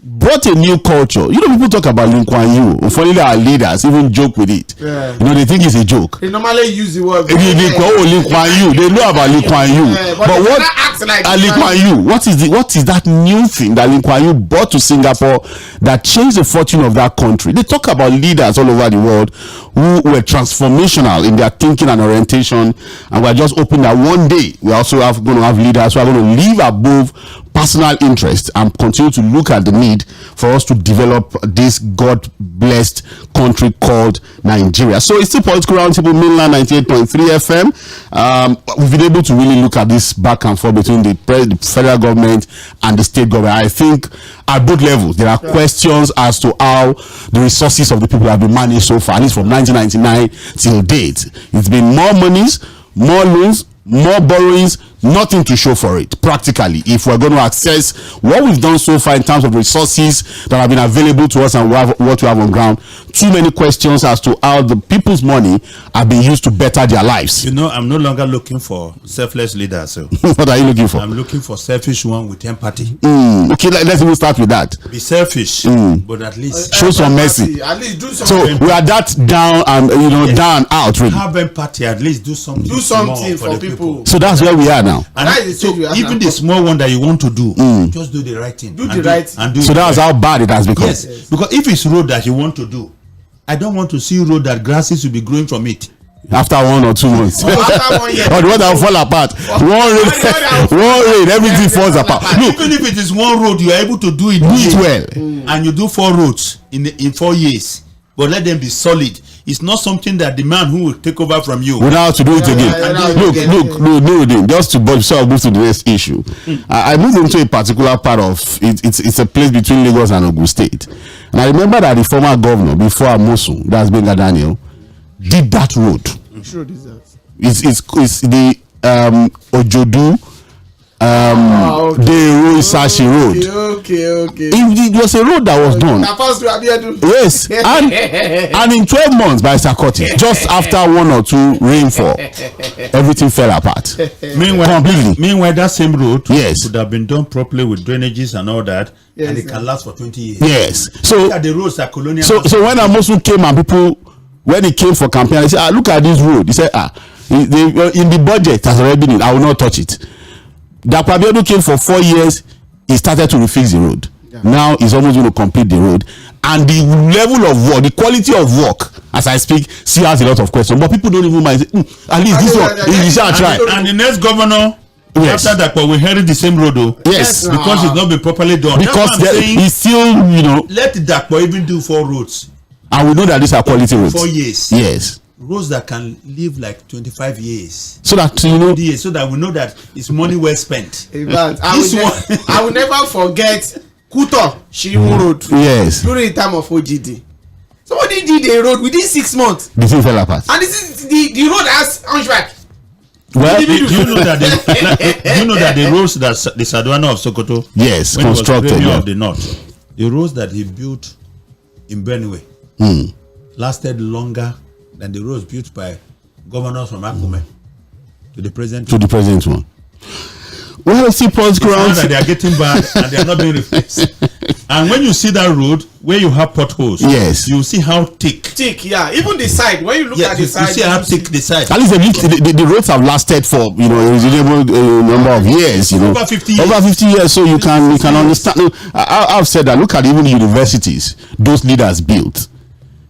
Brought a new culture. You know, people talk about Lee Kuan Yew. Unfortunately, our leaders even joke with it. Yeah. You know, they think it's a joke. They normally use the word. Lee Kuan Yew. They know about Lee Kuan Yew. But what? Like Lee Kuan Yew. What is that new thing that Lee Kuan Yew brought to Singapore that changed the fortune of that country? They talk about leaders all over the world who were transformational in their thinking and orientation, and we're just hoping that one day we also going to have leaders who are going to live above personal interest and continue to look at the need for us to develop this God-blessed country called Nigeria. So it's the Political Roundtable, Mainland 98.3 FM. We've been able to really look at this back and forth between the federal government and the state government. I think at both levels there are questions as to how the resources of the people have been managed so far, at least from 1999 till date. It's been more monies, more loans, more borrowings, nothing to show for it practically. If we're going to access what we've done so far in terms of resources that have been available to us and what we have on ground, too many questions as to how the people's money have been used to better their lives. You know, I'm no longer looking for selfless leaders. So what are you looking for? I'm looking for selfish one with empathy. Okay, let's even start with that. Be selfish, but at least show some mercy. At least do So something. we are that down and down out really. have empathy. At least do something. Do something small for the people. So that's where we are now. And That is the so stage we are even now. the small one that you want to do, just do the right thing. Do the right thing. and do So it that's well. how bad it has become. Yes, because if it's road that you want to do, I don't want to see road that grasses will be growing from it. After 1 or 2 months. After 1 year. Or the one that will fall apart. One rain, everything falls apart. Look, Even if it is one road, you are able to do it. do it well. well. And you do 4 roads in 4 years, but let them be solid. It's not something that the man who will take over from you. We don't have to do it Yeah, again. yeah, Look, just to before I move to the next issue. I moved into a particular part of it. It's a place between Lagos and Ogun State. And I remember that the former governor before Amosu, that's Benga Daniel, did that road. Sure deserves. It's the Ojodu the Sashi road. Okay. It was a road that was done. Now first to Abiodun. Yes, and in 12 months by Sakoti, just after 1 or 2 rainfall, everything fell apart. Meanwhile, that same road Yes. would have been done properly with drainages and all that, Yes, and it sir. can last for 20 years. Yes. Look at the roads that colonial. So when Amosu came and people, when he came for campaign, they said, look at this road. He said, in the budget it has already been, I will not touch it. Dapo Abiodun came for 4 years, he started to refix the road. Now he's almost going to complete the road. And the level of work, the quality of work, as I speak, still has a lot of questions. But people don't even mind. At least this one, he shall try. And the next governor, Yes. after that, we inherit the same road, though. Yes. Because it's not been properly done. Because That's what I'm saying. he's still, Let Dapo even do 4 roads. and we know that these are quality roads. 4 years. Yes. Roads that can live like 25 years. So that, 20 years, so that we know that it's money well spent. In fact, This I will never forget Kuto Shirimu Road yes. during the time of OGD. Somebody did a road within 6 months, The thing fell apart. and this is the road has hunchback. Well, Do you know that the roads that the Sadwana of Sokoto, yes, when he was constructed. Premier Yeah. of the North, the roads that he built in Benue lasted longer than the roads built by governors from Akume. to the present. To the present one. Well, see, Paul's grounds. That they are getting bad and they are not being replaced. And when you see that road where you have potholes, yes, you see how thick. Thick, yeah. Even the side. When you look at the side, you see how thick the side. At least the roads have lasted for a reasonable number of years. Over 50 years. Over 50 years, so you can understand. No, I've said that. Look at even the universities those leaders built.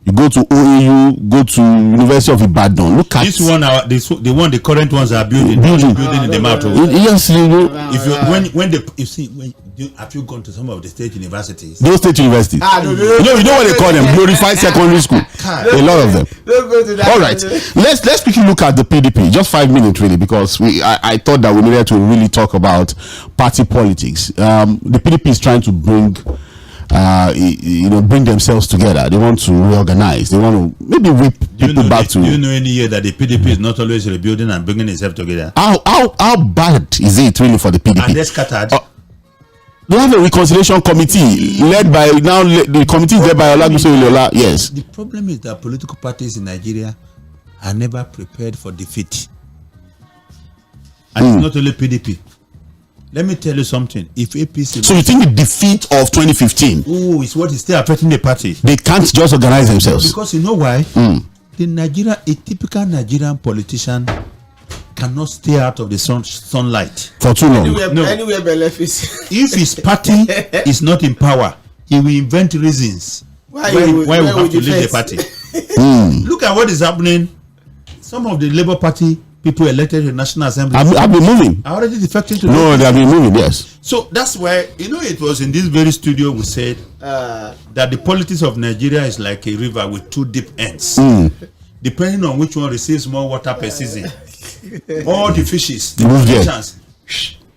You go to OAU, go to University of Ibadan. Look at this one. The current ones are building in the mountain. Yes, If you have you gone to some of the state universities? Those state universities. You know what they call them? Glorified secondary school. A lot of them. Don't go to that. All right, let's quickly look at the PDP. Just 5 minutes, really, because I thought that we needed to really talk about party politics. The PDP is trying to bring themselves together. They want to reorganize. They want to maybe whip people back to. Do you know any year that the PDP is not always rebuilding and bringing itself together? How bad is it really for the PDP? And they're scattered. They have a reconciliation committee led by the committee is led by Oyinlola. Yes. The problem is that political parties in Nigeria are never prepared for defeat, and it's not only PDP. Let me tell you something. If APC, so you think the defeat of 2015? It's what is still affecting the party. They can't just organize themselves because you know why? A typical Nigerian politician cannot stay out of the sunlight for too long. Anywhere but left is. If his party is not in power, he will invent reasons why we have to leave the party. Look at what is happening. Some of the Labour Party people elected to the National Assembly have been moving. Are already defecting to no, they have been moving, yes. So that's why, it was in this very studio we said that the politics of Nigeria is like a river with two deep ends. Depending on which one receives more water per season. All the fishes, they move there.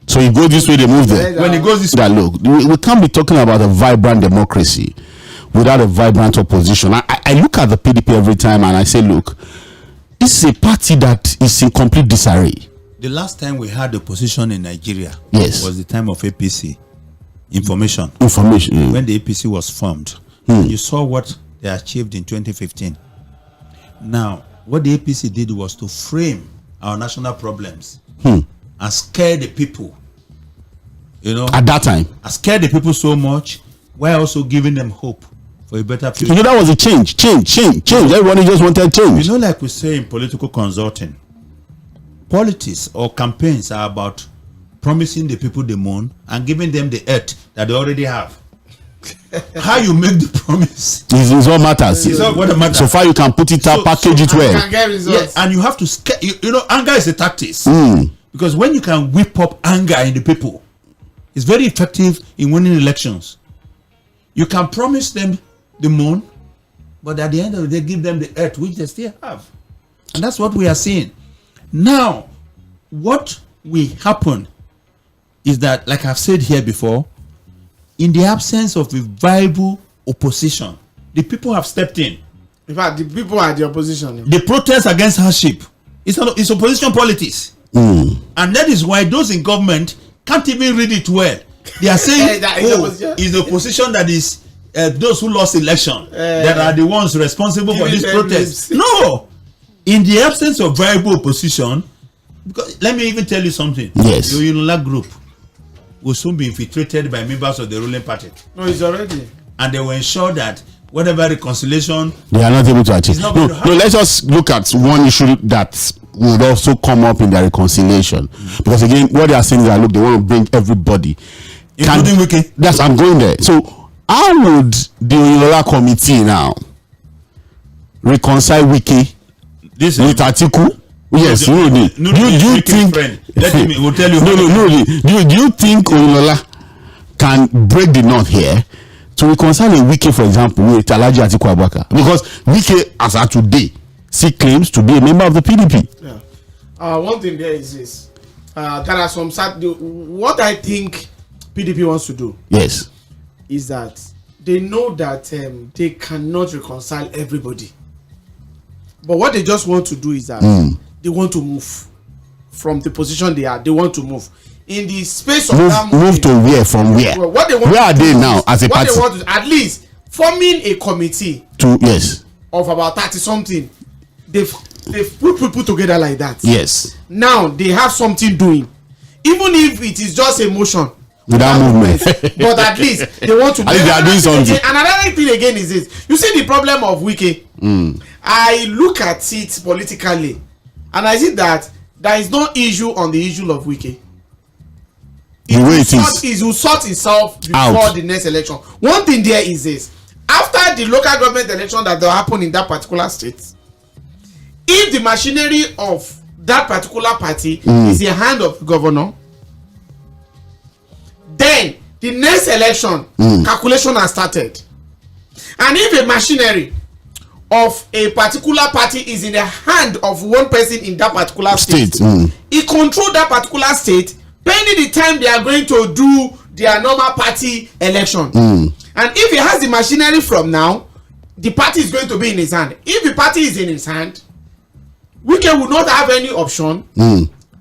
So you go this way, they move there. When it goes this way. Look, we can't be talking about a vibrant democracy without a vibrant opposition. I look at the PDP every time and I say, look, this is a party that is in complete disarray. The last time we had opposition in Nigeria was the time of APC. Information. When the APC was formed. You saw what they achieved in 2015. Now, what the APC did was to frame our national problems and scare the people. At that time. I scared the people so much while also giving them hope for a better future. That was a change. Everybody just wanted change. Like we say in political consulting, politics or campaigns are about promising the people the moon and giving them the earth that they already have. How you make the promise is what matters. It's not what matters. So far you can put it up, package it well. And you have to scare. Anger is a tactic. Because when you can whip up anger in the people, it's very effective in winning elections. You can promise them the moon, but at the end of the day, give them the earth, which they still have. And that's what we are seeing. Now, what will happen is that, like I've said here before, in the absence of a viable opposition, the people have stepped in. In fact, the people are the opposition. The protest against hardship it's opposition politics. And that is why those in government can't even read it well. They are saying, it's the opposition that is those who lost election that are the ones responsible for this protest. No! In the absence of viable opposition, because let me even tell you something. Yes. The Oyinlola group will soon be infiltrated by members of the ruling party. No, it's already. And they will ensure that whatever reconciliation they are not able to achieve. No, let's just look at one issue that would also come up in the reconciliation. Because again, what they are saying is that, look, they want to bring everybody. Including Wiki. Yes, I'm going there. So how would the Oyinlola committee now reconcile Wiki with Atiku? Yes, do you think? Let him. Will tell you. Do you think Oyinlola can break the knot here to reconcile a Wiki, for example, with Alhaji Atiku Abubakar? Because Wiki, as of today, she claims to be a member of the PDP. Yeah. One thing there is this: there are some. What I think PDP wants to do. Yes. Is that they know that they cannot reconcile everybody. But what they just want to do is that they want to move from the position they are. They want to move in the space of that move to where? From where? Well, what they want where are they now as a party? What they want to at least forming a committee to of about 30 something. they've put people together like that. Yes. Now they have something doing, even if it is just a motion without movement. But at least they want to. I think they are doing something. And another thing again is this: you see the problem of Wike. I look at it politically, and I see that there is no issue on the issue of Wike. It will sort itself before the next election. One thing there is this: after the local government election that will happen in that particular state, if the machinery of that particular party is in the hand of the governor, then the next election calculation has started. And if the machinery of a particular party is in the hand of one person in that particular state, he control that particular state pending the time they are going to do their normal party election. And if he has the machinery from now, the party is going to be in his hand. If the party is in his hand, Wike will not have any option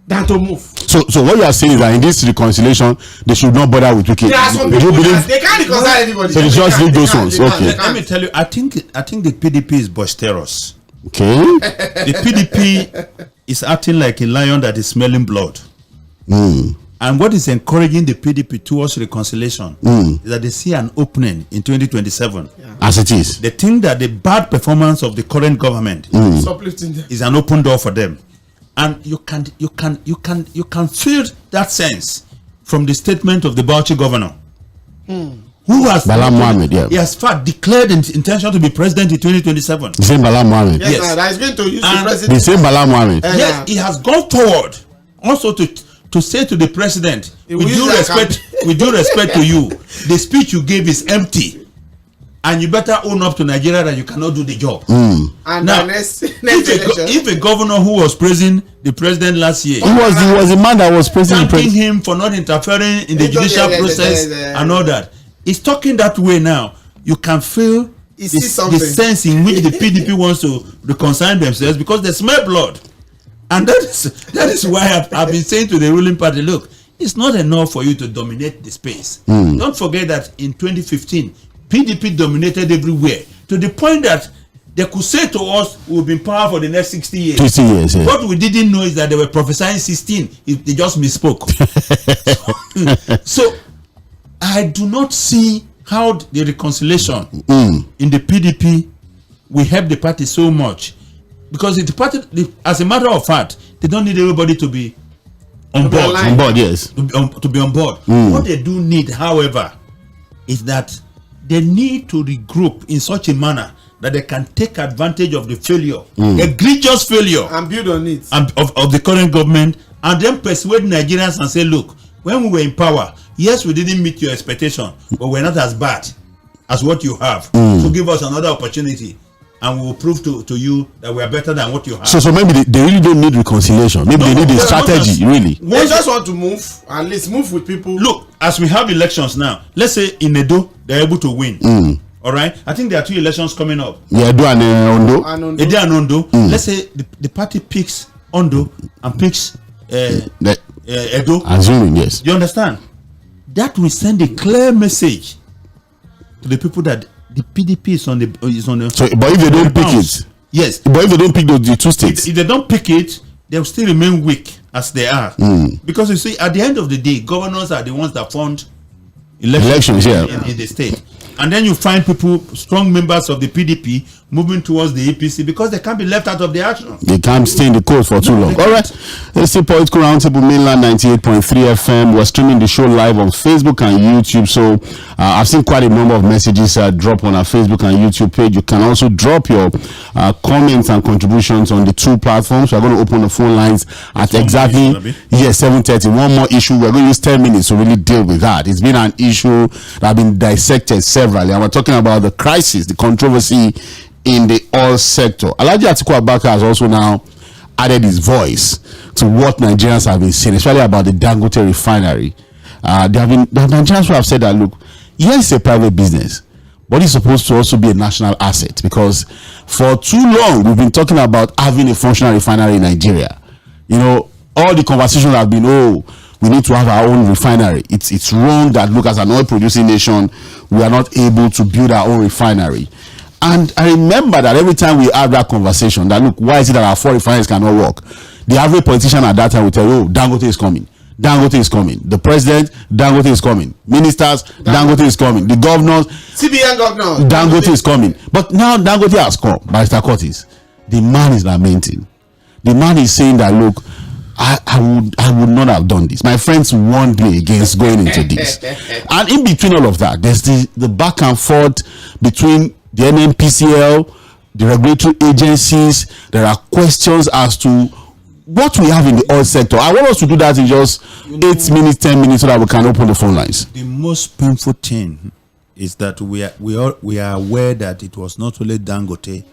than to move. So what you are saying is that in this reconciliation, they should not bother with Wike. There are some people that they can't reconcile anybody. So they just leave those ones. Okay. Let me tell you, I think the PDP is boisterous. Okay. The PDP is acting like a lion that is smelling blood. And what is encouraging the PDP towards reconciliation is that they see an opening in 2027. As it is. They think that the bad performance of the current government is an open door for them. And you can feel that sense from the statement of the Bauchi governor, who has Bala Mohammed, he has declared intention to be president in 2027. The same Bala Mohammed. Yes, that is going to use the president. The same Bala Mohammed. Yes, he has gone forward also to say to the president, with due respect to you, the speech you gave is empty. And you better own up to Nigeria that you cannot do the job. And now, if a governor who was praising the president last year, he was a man that was praising thanking him for not interfering in the judicial process and all that, he's talking that way now. You can feel the sense in which the PDP wants to reconcile themselves because they smell blood. And that is why I've been saying to the ruling party, look, it's not enough for you to dominate the space. Don't forget that in 2015, PDP dominated everywhere to the point that they could say to us, we'll be in power for the next 60 years. 60 years, yeah. What we didn't know is that they were prophesying 16. They just misspoke. So, I do not see how the reconciliation in the PDP will help the party so much. Because as a matter of fact, they don't need everybody to be on board. On board, yes. To be on board. What they do need, however, is that they need to regroup in such a manner that they can take advantage of the failure, egregious failure, and build on it of the current government, and then persuade Nigerians and say, look, when we were in power, yes, we didn't meet your expectation, but we're not as bad as what you have. So give us another opportunity, and we will prove to you that we are better than what you have. So maybe they really don't need reconciliation. Maybe they need a strategy, really. They just want to move, at least move with people. Look, as we have elections now, let's say in Edo, they're able to win. All right? I think there are 2 elections coming up. Yeah, Edo and Ondo. Edo and Ondo. Let's say the party picks Ondo and picks Edo. Assuming, yes. You understand? That will send a clear message to the people that the PDP is on the. So, but if they don't pick it, yes. But if they don't pick the 2 states, if they don't pick it, they'll still remain weak as they are. Because you see, at the end of the day, governors are the ones that fund elections in the state. And then you find people, strong members of the PDP, moving towards the APC because they can't be left out of the action. They can't stay in the court for too long. All right. Let's see Political Roundtable Mainland 98.3 FM. We're streaming the show live on Facebook and YouTube. So I've seen quite a number of messages drop on our Facebook and YouTube page. You can also drop your comments and contributions on the 2 platforms. We're going to open the phone lines at exactly 7:30. One more issue. We're going to use 10 minutes to really deal with that. It's been an issue that has been dissected severally. And we're talking about the crisis, the controversy in the oil sector. Alhaji Atiku Abubakar has also now added his voice to what Nigerians have been saying, especially about the Dangote Refinery. There have Nigerians who have said that, look, yes, it's a private business, but it's supposed to also be a national asset, because for too long we've been talking about having a functional refinery in Nigeria. You know, all the conversations have been, we need to have our own refinery. It's wrong that, look, as an oil producing nation, we are not able to build our own refinery. And I remember that every time we have that conversation, that look, why is it that our 4 refineries cannot work? The average politician at that time will tell you, oh, Dangote is coming. Dangote is coming. The president, Dangote is coming. Ministers, Dangote is coming. The governors, CBN governor, Dangote is coming. But now Dangote has come, Barrister Curtis. The man is lamenting. The man is saying that, look, I would not have done this. My friends warned me against going into this. And in between all of that, there's the back and forth between the NNPCL, the regulatory agencies. There are questions as to what we have in the oil sector. I want us to do that in just 8 minutes, 10 minutes, so that we can open the phone lines. The most painful thing is that we are aware that it was not only Dangote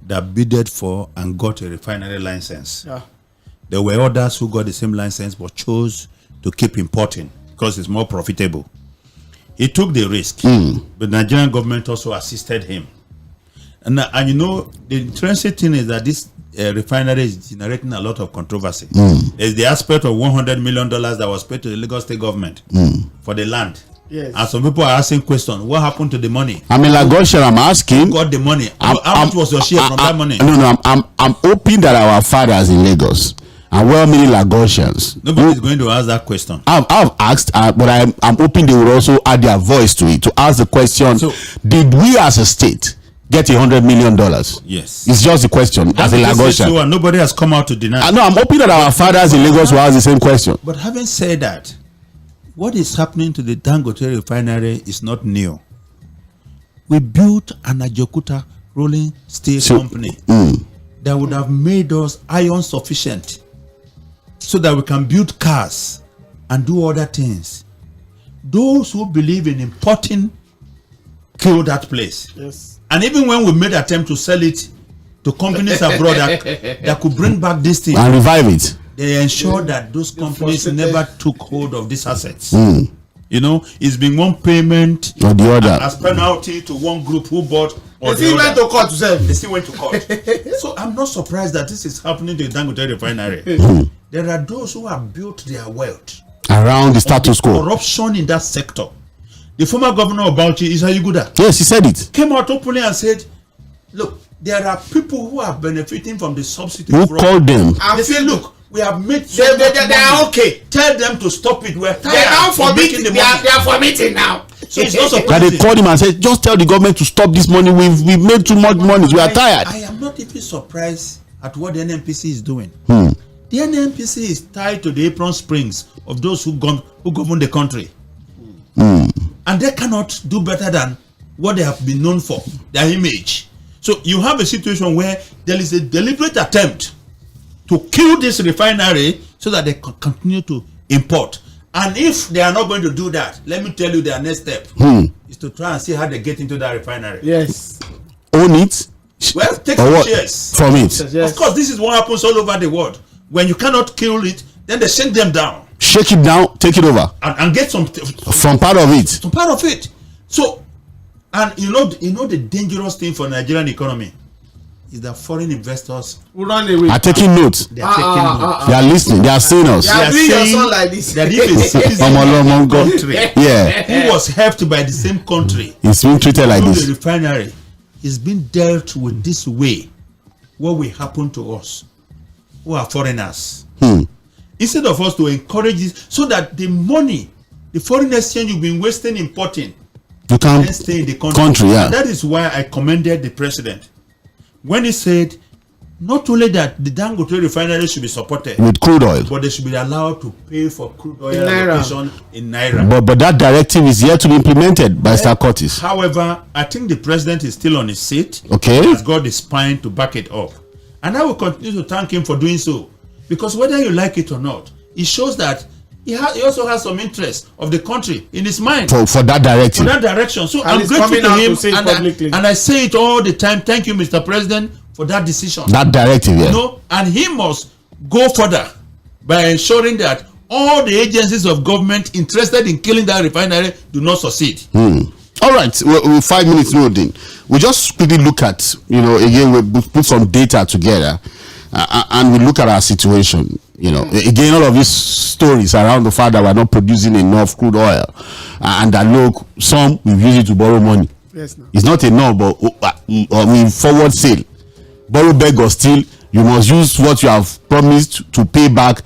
that bidded for and got a refinery license. Yeah. There were others who got the same license but chose to keep importing because it's more profitable. He took the risk, but the Nigerian government also assisted him. And you know, the interesting thing is that this refinery is generating a lot of controversy. There's the aspect of $100 million that was paid to the Lagos state government for the land. Yes. And some people are asking questions, what happened to the money? I mean, Lagosian, I'm asking. Who got the money? How much was your share from that money? No, I'm hoping that our fathers in Lagos and well-meaning Lagosians. Nobody's going to ask that question. I've asked, but I'm hoping they will also add their voice to it to ask the question: So, did we as a state get $100 million? Yes. It's just the question as a Lagosian. So, and nobody has come out to deny. No, I'm hoping that our fathers in Lagos will ask the same question. But having said that, what is happening to the Dangote refinery is not new. We built an Ajaokuta rolling steel company that would have made us iron sufficient so that we can build cars and do other things. Those who believe in importing kill that place. Yes. And even when we made attempt to sell it to companies abroad that could bring back this thing and revive it, they ensure that those companies never took hold of these assets. You know, it's been one payment or the other as penalty to one group who bought. They still went to court to sell. They still went to court. So I'm not surprised that this is happening to the Dangote refinery. There are those who have built their wealth around the status quo. Corruption in that sector. The former governor of Bauchi, Isa Yuguda, Yes, he said it. came out openly and said, look, there are people who are benefiting from the subsidy. Who called them? They say, look, we have made so They much are money. okay. Tell them to stop it. We're They are now tired for of making the meeting. They are money. for meeting now. So it's not That they surprising. called him and said, just tell the government to stop this money. We've made too much money. We are tired. I am not even surprised at what the NNPC is doing. The NNPC is tied to the apron springs of those who govern the country. And they cannot do better than what they have been known for, their image. So you have a situation where there is a deliberate attempt to kill this refinery so that they can continue to import. And if they are not going to do that, let me tell you their next step is to try and see how they get into that refinery. Yes. Own it. Well, take Or some what? shares. From it. Yes. Of course, this is what happens all over the world. When you cannot kill it, then they shake them down Shake it down, take it over. and get some From part of it. part of it. So, and you know the dangerous thing for Nigerian economy is that foreign investors We run away. Are taking notes. they are taking note. They are listening. They are seeing us. They are are doing your saying son like this. that if a citizen Omolomongo. country Yeah. who was helped by the same country It's being treated like through this. the refinery is being dealt with this way, what will happen to us who are foreigners? Instead of us to encourage this so that the money, the foreign exchange you've been wasting importing, You can can stay in the country. yeah. And that is why I commended the president when he said not only that the Dangote refinery should be supported, with crude oil. but they should be allowed to pay for crude oil In naira. allocation in naira. But that directive is yet to be implemented by Sir Curtis. However, I think the president is still on his seat. Okay. He has got the spine to back it up. And I will continue to thank him for doing so. Because whether you like it or not, it shows that he also has some interest of the country in his mind For that directive. for that direction. So And I'm he's grateful coming to out him to say it and publicly. I say it all the time. Thank you, Mr. President, for that decision. That directive, yeah. You know, and he must go further by ensuring that all the agencies of government interested in killing that refinery do not succeed. All right, we're 5 minutes no then. We just quickly look at, again, we put some data together and we look at our situation. Again, all of these stories around the fact that we're not producing enough crude oil and that, look, some we've used it to borrow money. Yes, no. It's not enough, but forward sale. Borrow, beg or steal, you must use what you have promised to pay back.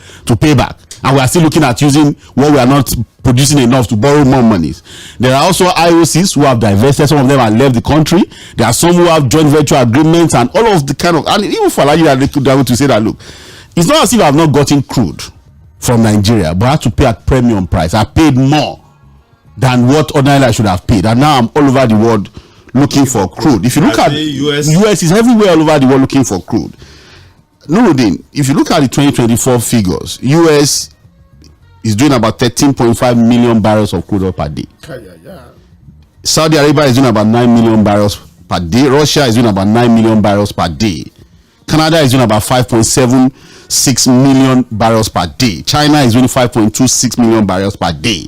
And we are still looking at using what we are not producing enough to borrow more monies. There are also IOCs who have divested. Some of them have left the country. There are some who have joint venture agreements and all of the kind of, and even for Nigeria, they could be able to say that, look, it's not as if I have not gotten crude from Nigeria, but I had to pay at premium price. I paid more than what ordinarily I should have paid. And now I'm all over the world looking for crude. If you look at US is everywhere all over the world looking for crude. Nuruddin, if you look at the 2024 figures, US is doing about 13.5 million barrels of crude oil per day. Saudi Arabia is doing about 9 million barrels per day. Russia is doing about 9 million barrels per day. Canada is doing about 5.76 million barrels per day. China is doing 5.26 million barrels per day.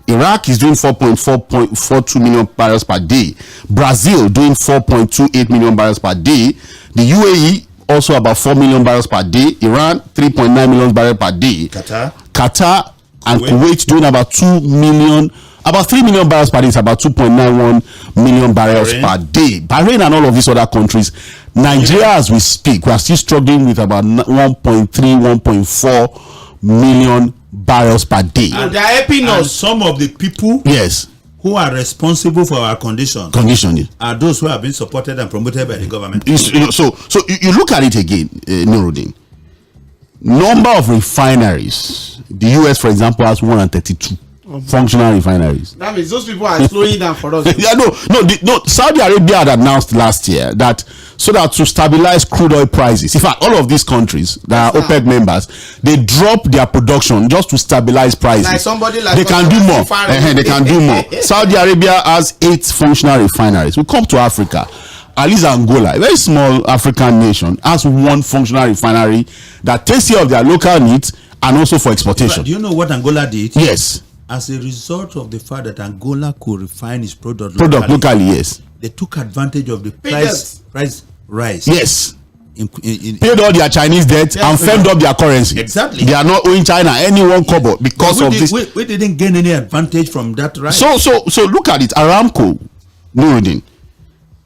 Iraq is doing 4.42 million barrels per day. Brazil doing 4.28 million barrels per day. The UAE also about 4 million barrels per day. Iran 3.9 million barrels per day. Qatar and Kuwait doing about 3 million barrels per day. It's about 2.91 million barrels per day. Bahrain and all of these other countries. Nigeria, as we speak, we are still struggling with about 1.4 million barrels per day. And they are helping us. Some of the people, yes, who are responsible for our condition are those who have been supported and promoted by the government. So you look at it again, Nuruddin. Number of refineries. The US, for example, has 132 functional refineries. That means those people are slowing down for us. Yeah, no. Saudi Arabia had announced last year that so that to stabilize crude oil prices, in fact, all of these countries that are OPEC members, they drop their production just to stabilize prices. Like somebody like they can do more. They can do more. Saudi Arabia has 8 functional refineries. We come to Africa. At least Angola, a very small African nation, has 1 functional refinery that takes care of their local needs and also for exportation. Do you know what Angola did? Yes. As a result of the fact that Angola could refine its product locally, yes, they took advantage of the price rise. Yes, paid all their Chinese debt and firmed up their currency. Exactly. They are not owing China any 1 kobo because of this. We didn't gain any advantage from that rise. So look at it. Aramco, Nuruddin,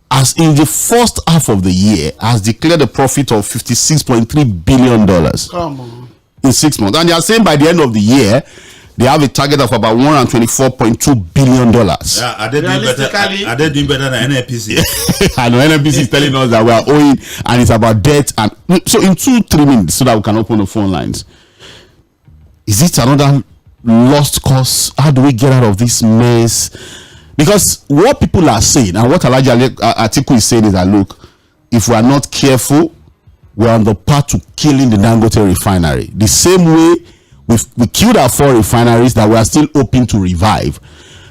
as in the first half of the year, has declared a profit of $56.3 billion. Come on. In 6 months, and they are saying by the end of the year they have a target of about $124.2 billion. Yeah, are they doing better than NNPC? I know NNPC is telling us that we are owing and it's about debt. And so in 2-3 minutes, so that we can open the phone lines, is it another lost cause? How do we get out of this mess? Because what people are saying and what Atiku is saying is that, look, if we are not careful, we're on the path to killing the Dangote refinery. The same way we killed our 4 refineries that we are still hoping to revive.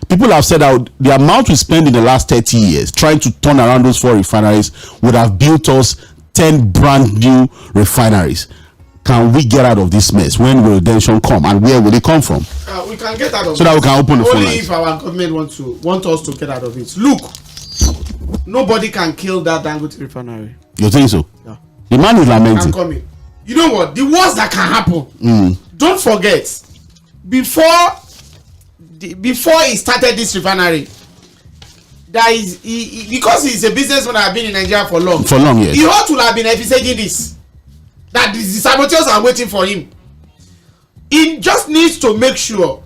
People have said that the amount we spent in the last 30 years trying to turn around those 4 refineries would have built us 10 brand new refineries. Can we get out of this mess? When will redemption come, and where will it come from? We can get out of it so that we can open the phone only lines. if our government want us to get out of it. Look, nobody can kill that Dangote refinery. You think so? Yeah. The man is lamenting. I'm coming. You know what? The worst that can happen. Don't forget, before he started this refinery, there is because he's a businessman that has been in Nigeria for long. Yes. He ought to have been envisaging this. That the saboteurs are waiting for him. He just needs to make sure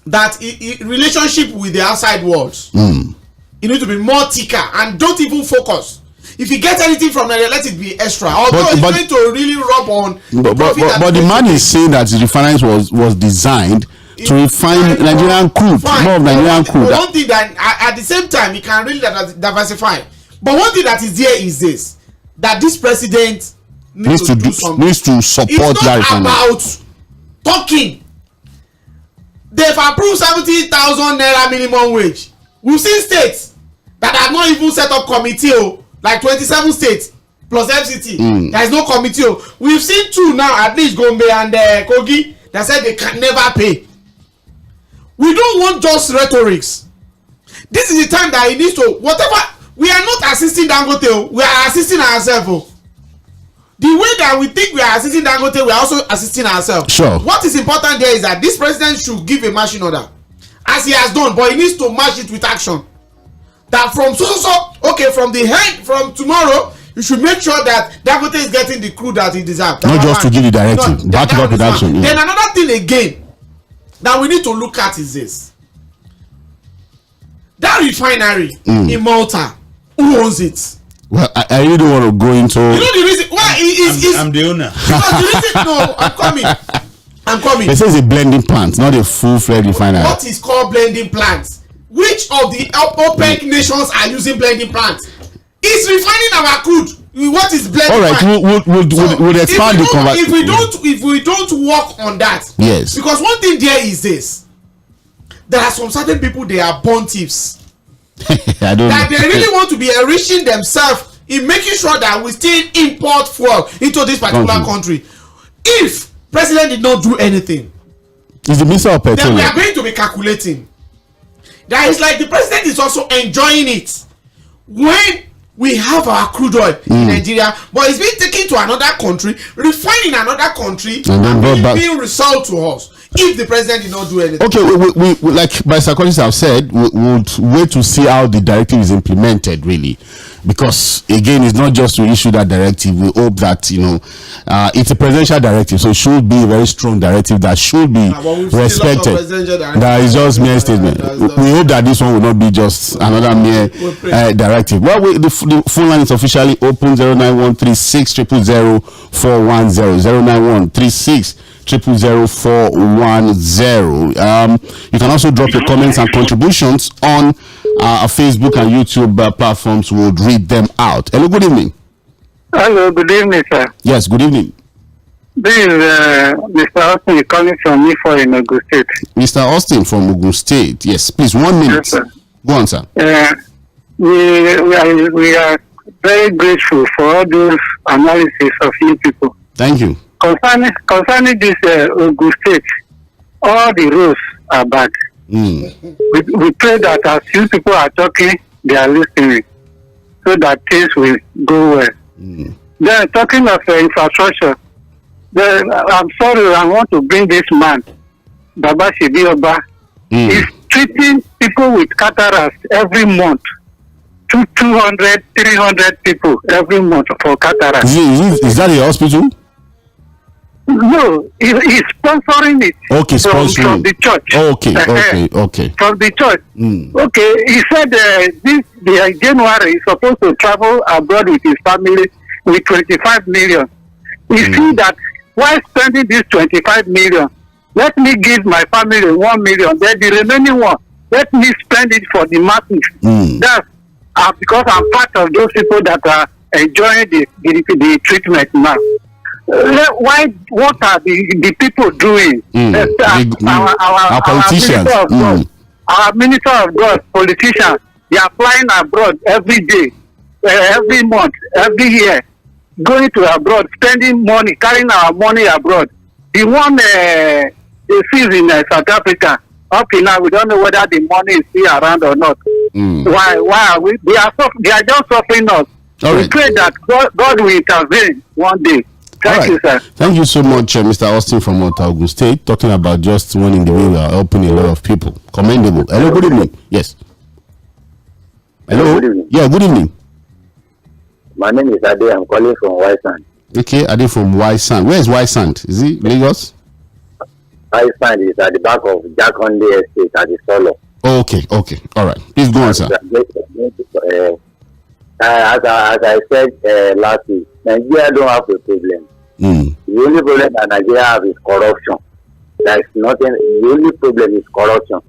that relationship with the outside world, you need to be more thicker and don't even focus. If you get anything from Nigeria, let it be extra. Although it's going to really rub on. But the man is saying that the refinery was designed to refine Nigerian crude, more of Nigerian crude. One thing that at the same time he can really diversify. But one thing that is there is this: that this president needs to support that refinery. It's not about talking. They've approved 70,000 naira minimum wage. We've seen states that have not even set up committee. Like 27 states plus FCT. There is no committee. We've seen 2 now, at least Gombe and Kogi, that said they can never pay. We don't want just rhetorics. This is the time that he needs to, whatever, we are not assisting Dangote, we are assisting ourselves. The way that we think we are assisting Dangote, we are also assisting ourselves. Sure. What is important there is that this president should give a marching order, as he has done, but he needs to match it with action. that from okay, from the head, from tomorrow, you should make sure that Dangote is getting the crude that he deserves. Not just to give the directive, back it up with action. Then another thing again that we need to look at is this. That refinery in Malta, who owns it? Well, I really don't want to go into. You know the reason why I'm the owner. Because the reason, no, I'm coming. It says a blending plant, not a full-fledged refinery. What is called blending plants? Which of the OPEC nations are using blending plants? It's refining our crude. What is blending? All right, we'll expand the conversation. If we don't work on that, yes. Because one thing there is this: there are some certain people, they are born thieves. I don't that know. they really want to be enriching themselves in making sure that we still import fuel into this particular country. If president did not do anything, it's the minister of petroleum. Then we are going to be calculating. That is like the president is also enjoying it when we have our crude oil in Nigeria, but it's being taken to another country, refined in another country, and being resold to us. If the president did not do anything. Okay, we like by psychologists have said, we would wait to see how the directive is implemented, really, because again, it's not just to issue that directive. We hope that it's a presidential directive, so it should be a very strong directive that should be respected. That is just mere statement. We hope that this one will not be just another mere directive. Well, the phone line is officially open. 09136 000 410 09136 0000410. You can also drop your comments and contributions on our Facebook and YouTube platforms. We'll read them out. Hello, good evening. Hello, good evening, sir. Yes, good evening. This is Mr. Austin calling from Ifo in Ogun State. Mr. Austin from Ogun State. Yes, please, 1 minute. Yes, sir. Go on, sir. We are very grateful for all those analysis of you people. Thank you. Concerning this Ogun State, all the roads are bad. We pray that as you people are talking, they are listening, so that things will go well. Then talking of infrastructure, I'm sorry, I want to bring this man, Baba Shibioba. He's treating people with cataracts every month. 200, 300 people every month for cataracts. Is that a hospital? No, he's sponsoring it. Okay, sponsoring from the church. Okay. From the church. Okay, he said this January he's supposed to travel abroad with his family with 25 million. He see that while spending this 25 million, let me give my family 1 million. Then the remaining one, let me spend it for the masses. That's because I'm part of those people that are enjoying the treatment now. What are the people doing? Our politicians. Our minister of God, politicians, they are flying abroad every day, every month, every year, going to abroad, spending money, carrying our money abroad. The one they see in South Africa, up till now, we don't know whether the money is still around or not. Why are we? They are just suffering us. We pray that God will intervene one day. Thank you, sir. Thank you so much, Mr. Austin from Ogun State, talking about just one in the way we are helping a lot of people. Commendable. Hello, good evening. Yes. Hello. Good evening. Yeah, good evening. My name is Ade. I'm calling from White Sand. Okay, Ade from White Sand. Where is White Sand? Is it Lagos? White Sand is at the back of Jakonde Estate at the Solo. Okay. All right. Please go on, sir. As I said last week, Nigeria don't have a problem. The only problem that Nigeria have is corruption. There is nothing. The only problem is corruption.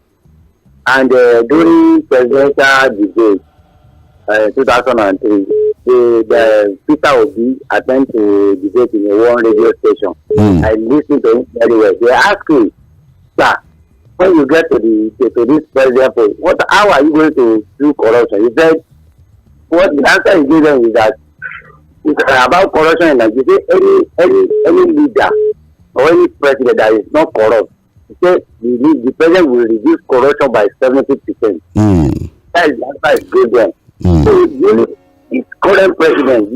And during presidential debate, 2003, the Peter Obi attended to debate in one radio station. I listened to him very well. They asked me, sir, when you get to this president post, how are you going to do corruption? He said, what the answer he gave them is that it's about corruption in Nigeria. Any leader or any president that is not corrupt, he said the president will reduce corruption by 70%. That is the answer he gave them. So his current president,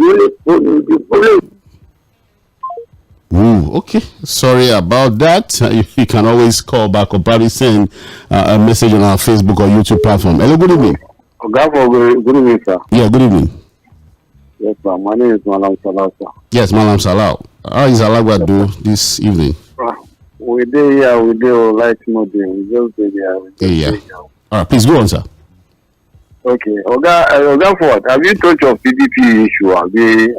okay. Sorry about that. You can always call back or probably send a message on our Facebook or YouTube platform. Hello, good evening. Good evening, sir. Yeah, good evening. Yes, sir. My name is Malam Salah, sir. Yes, Malam Salah. How is Alagwa do this evening? We did here, we did like no day. We just did here. Yeah. All right, please go on, sir. Okay. Oga Ford, have you touched of PDP issue?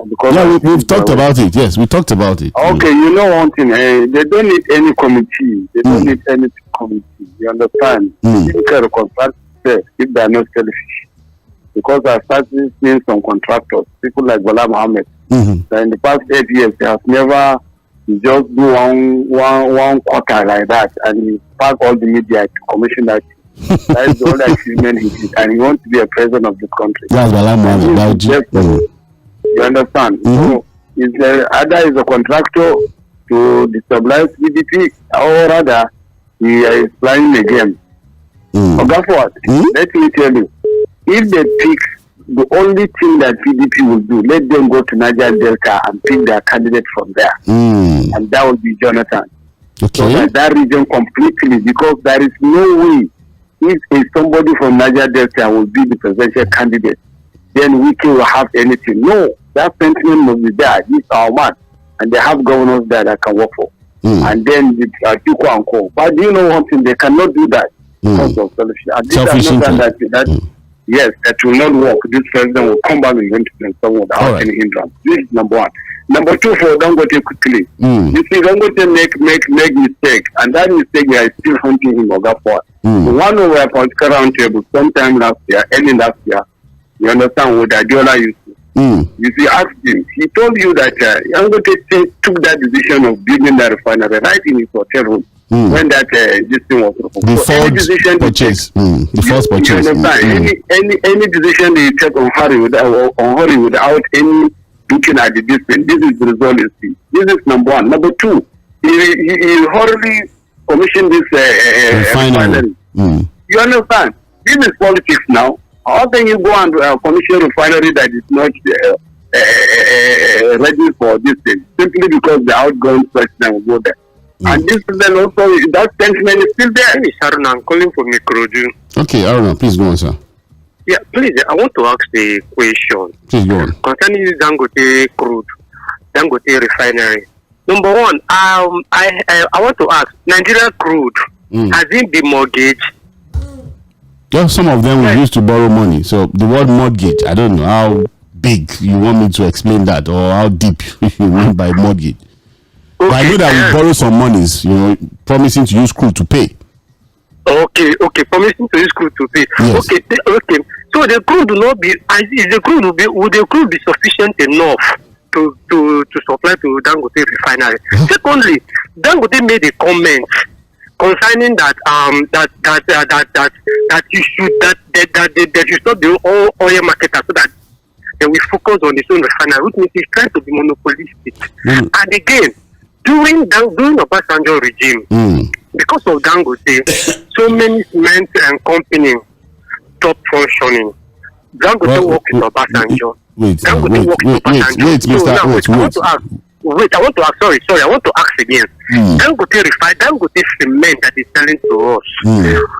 Because we've talked about it. Yes, we talked about it. Okay, you know one thing. They don't need any committee. They don't need any committee. You understand? You can contract if they are not selfish. Because I started seeing some contractors, people like Bala Mohammed, that in the past 8 years they have never just do one quarter like that, and he pass all the media to commission that. That is the only achievement he did, and he wants to be a president of this country. That's Bala Mohammed. You understand? So, either is a contractor to destabilize PDP, or rather, he is playing a game. Oga Ford, let me tell you, if they pick the only thing that PDP will do, let them go to Niger Delta and pick their candidate from there. And that will be Jonathan. Okay. So that region completely, because there is no way if somebody from Niger Delta will be the presidential candidate, then we will have anything. No, that sentiment must be there. He's our man. And they have governors there that can work for. And then the Atiku and Co. But do you know one thing? They cannot do that because of selfishness. Yes, that will not work. This president will come back in 2027 without any hindrance. This is number one. Number two, for Dangote quickly. You see, Dangote make mistake, and that mistake we are still hunting him over for. One of our political roundtable sometime last year, early last year, you understand what Adiola used to. You see, ask him. He told you that Dangote took that decision of building the refinery right in his hotel room. When that this thing was the purchase. The first purchase. Any decision they take on hurry without any looking at the distance, this is the result you see. This is number one. Number two, he hurriedly commissioned this refinery. You understand? This is politics now. How can you go and commission a refinery that is not ready for this thing simply because the outgoing president will go there? And this is then also, that sentiment is still there. Hey, Sharon, I'm calling for Mikroju. Okay, Aruna, please go on, sir. Yeah, please, I want to ask the question. Please go on. Concerning this Dangote crude, Dangote refinery. Number one, I want to ask, Nigeria crude, has it been mortgaged? Yeah, some of them will use to borrow money. So the word mortgage, I don't know how big you want me to explain that, or how deep you want by mortgage. But I know that we borrow some monies, promising to use crude to pay. Okay, promising to use crude to pay. Yes. Okay. So the crude will not be. Would the crude be sufficient enough to supply to Dangote refinery? Secondly, Dangote made a comment concerning that you should stop the oil marketer so that they will focus on the own refinery, which means he's trying to be monopolistic. And again, during Obasanjo regime, because of Dangote, so many cement and companies stopped functioning. Dangote worked with Obasanjo. Dangote worked with Obasanjo. Wait, I want to ask. Sorry, I want to ask again. Dangote cement that is selling to us,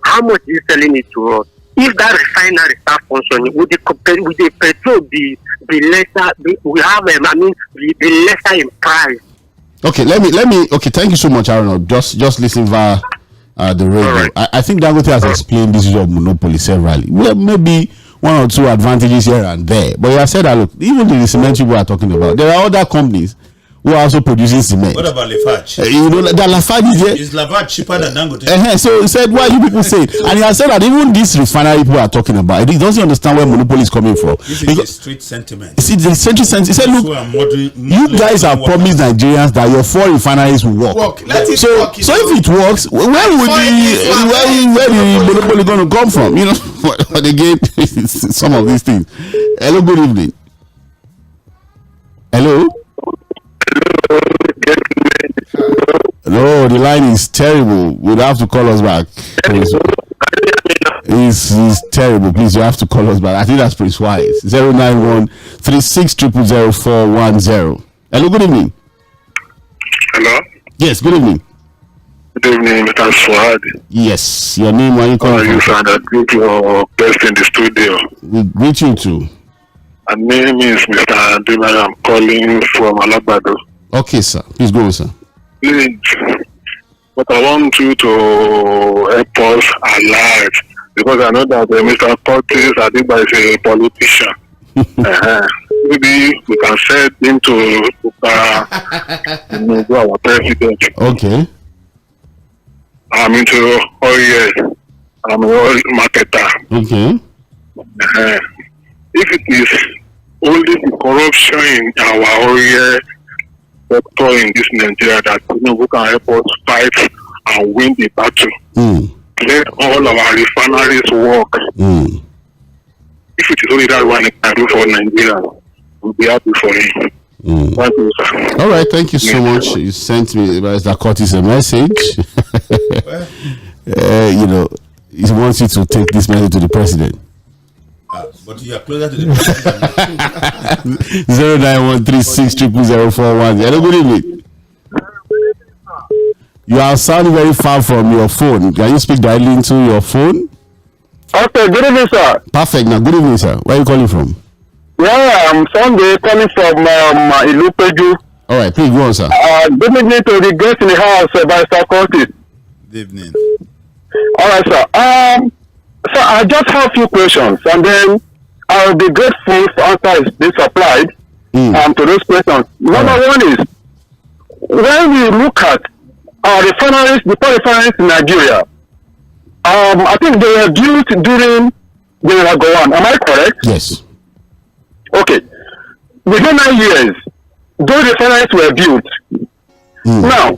how much is he selling it to us? If that refinery start functioning, would the petrol be lesser? Be lesser in price? Okay, let me. Okay, thank you so much, Arnold. Just listen via the radio. Right. I think Dangote has explained this issue of monopoly severally. Well, maybe one or two advantages here and there, but he has said that look, even the cement people are talking about, there are other companies who are also producing cement. What about Lafarge? That Lafarge is here. Is Lafarge cheaper than Dangote? So he said, why you people say it? And he has said that even this refinery people are talking about, he doesn't understand where monopoly is coming from. This is the street sentiment. See, the street sentiment. He said, look, you guys have promised Nigerians that your 4 refineries will work. Let it work. So if it works, where the monopoly going to come from? But again, some of these things. Hello, good evening. Hello. No, the line is terrible. You'd have to call us back. It's terrible. Please, you have to call us back. I think that's Prince Wise. 091-36000410. Hello, good evening. Hello? Yes, good evening. Good evening, Mr. Swad. Yes, your name, where you How are calling you, from? sir? That greet your best in the studio. We greet you too. My name is Mr. Adina. I'm calling from Alabado. Okay, sir. Please go on, sir. Please, but I want you to help us alive because I know that Mr. Curtis Adiba is a politician. Maybe we can set him to our president. Okay. I'm into oil. I'm an oil marketer. Okay. If it is only the corruption in our oil sector in this Nigeria that Tinubu can help us fight and win the battle, let all our refineries work. If it is only that one he can do for Nigeria, we'll be happy for him. Thank you, sir. All right, thank you so much. You sent me, Mr. Curtis, a message. You know, he wants you to take this message to the president. But you are closer to the president. 0913600041. Hello, good evening. You are sounding very far from your phone. Can you speak directly into your phone? Okay, good evening, sir. Perfect. Now, good evening, sir. Where are you calling from? Yeah, I'm Sunday calling from Ilupeju. All right, please go on, sir. Good evening to the guest in the house, by Mr. Curtis. Good evening. All right, sir. So I just have a few questions, and then I'll be grateful for answers they supplied to those questions. Number one is, when we look at our refineries, the power refineries in Nigeria, I think they were built during General Gowon. Am I correct? Yes. Okay. Within 9 years, those refineries were built. Now,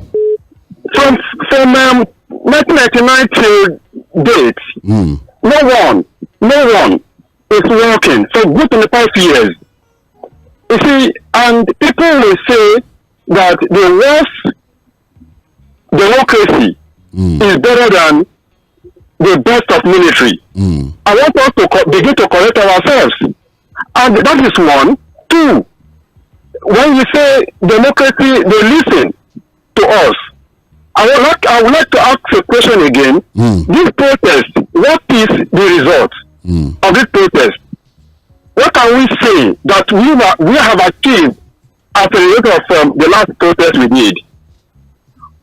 from 1999 till date, no one is working. So good in the past years. You see, and people will say that the worst democracy is better than the best of military. I want us to begin to correct ourselves. And that is one. Two, when you say democracy, they listen to us. I would like to ask a question again. This protest, what is the result of this protest? What can we say that we have achieved as a result of the last protest we did?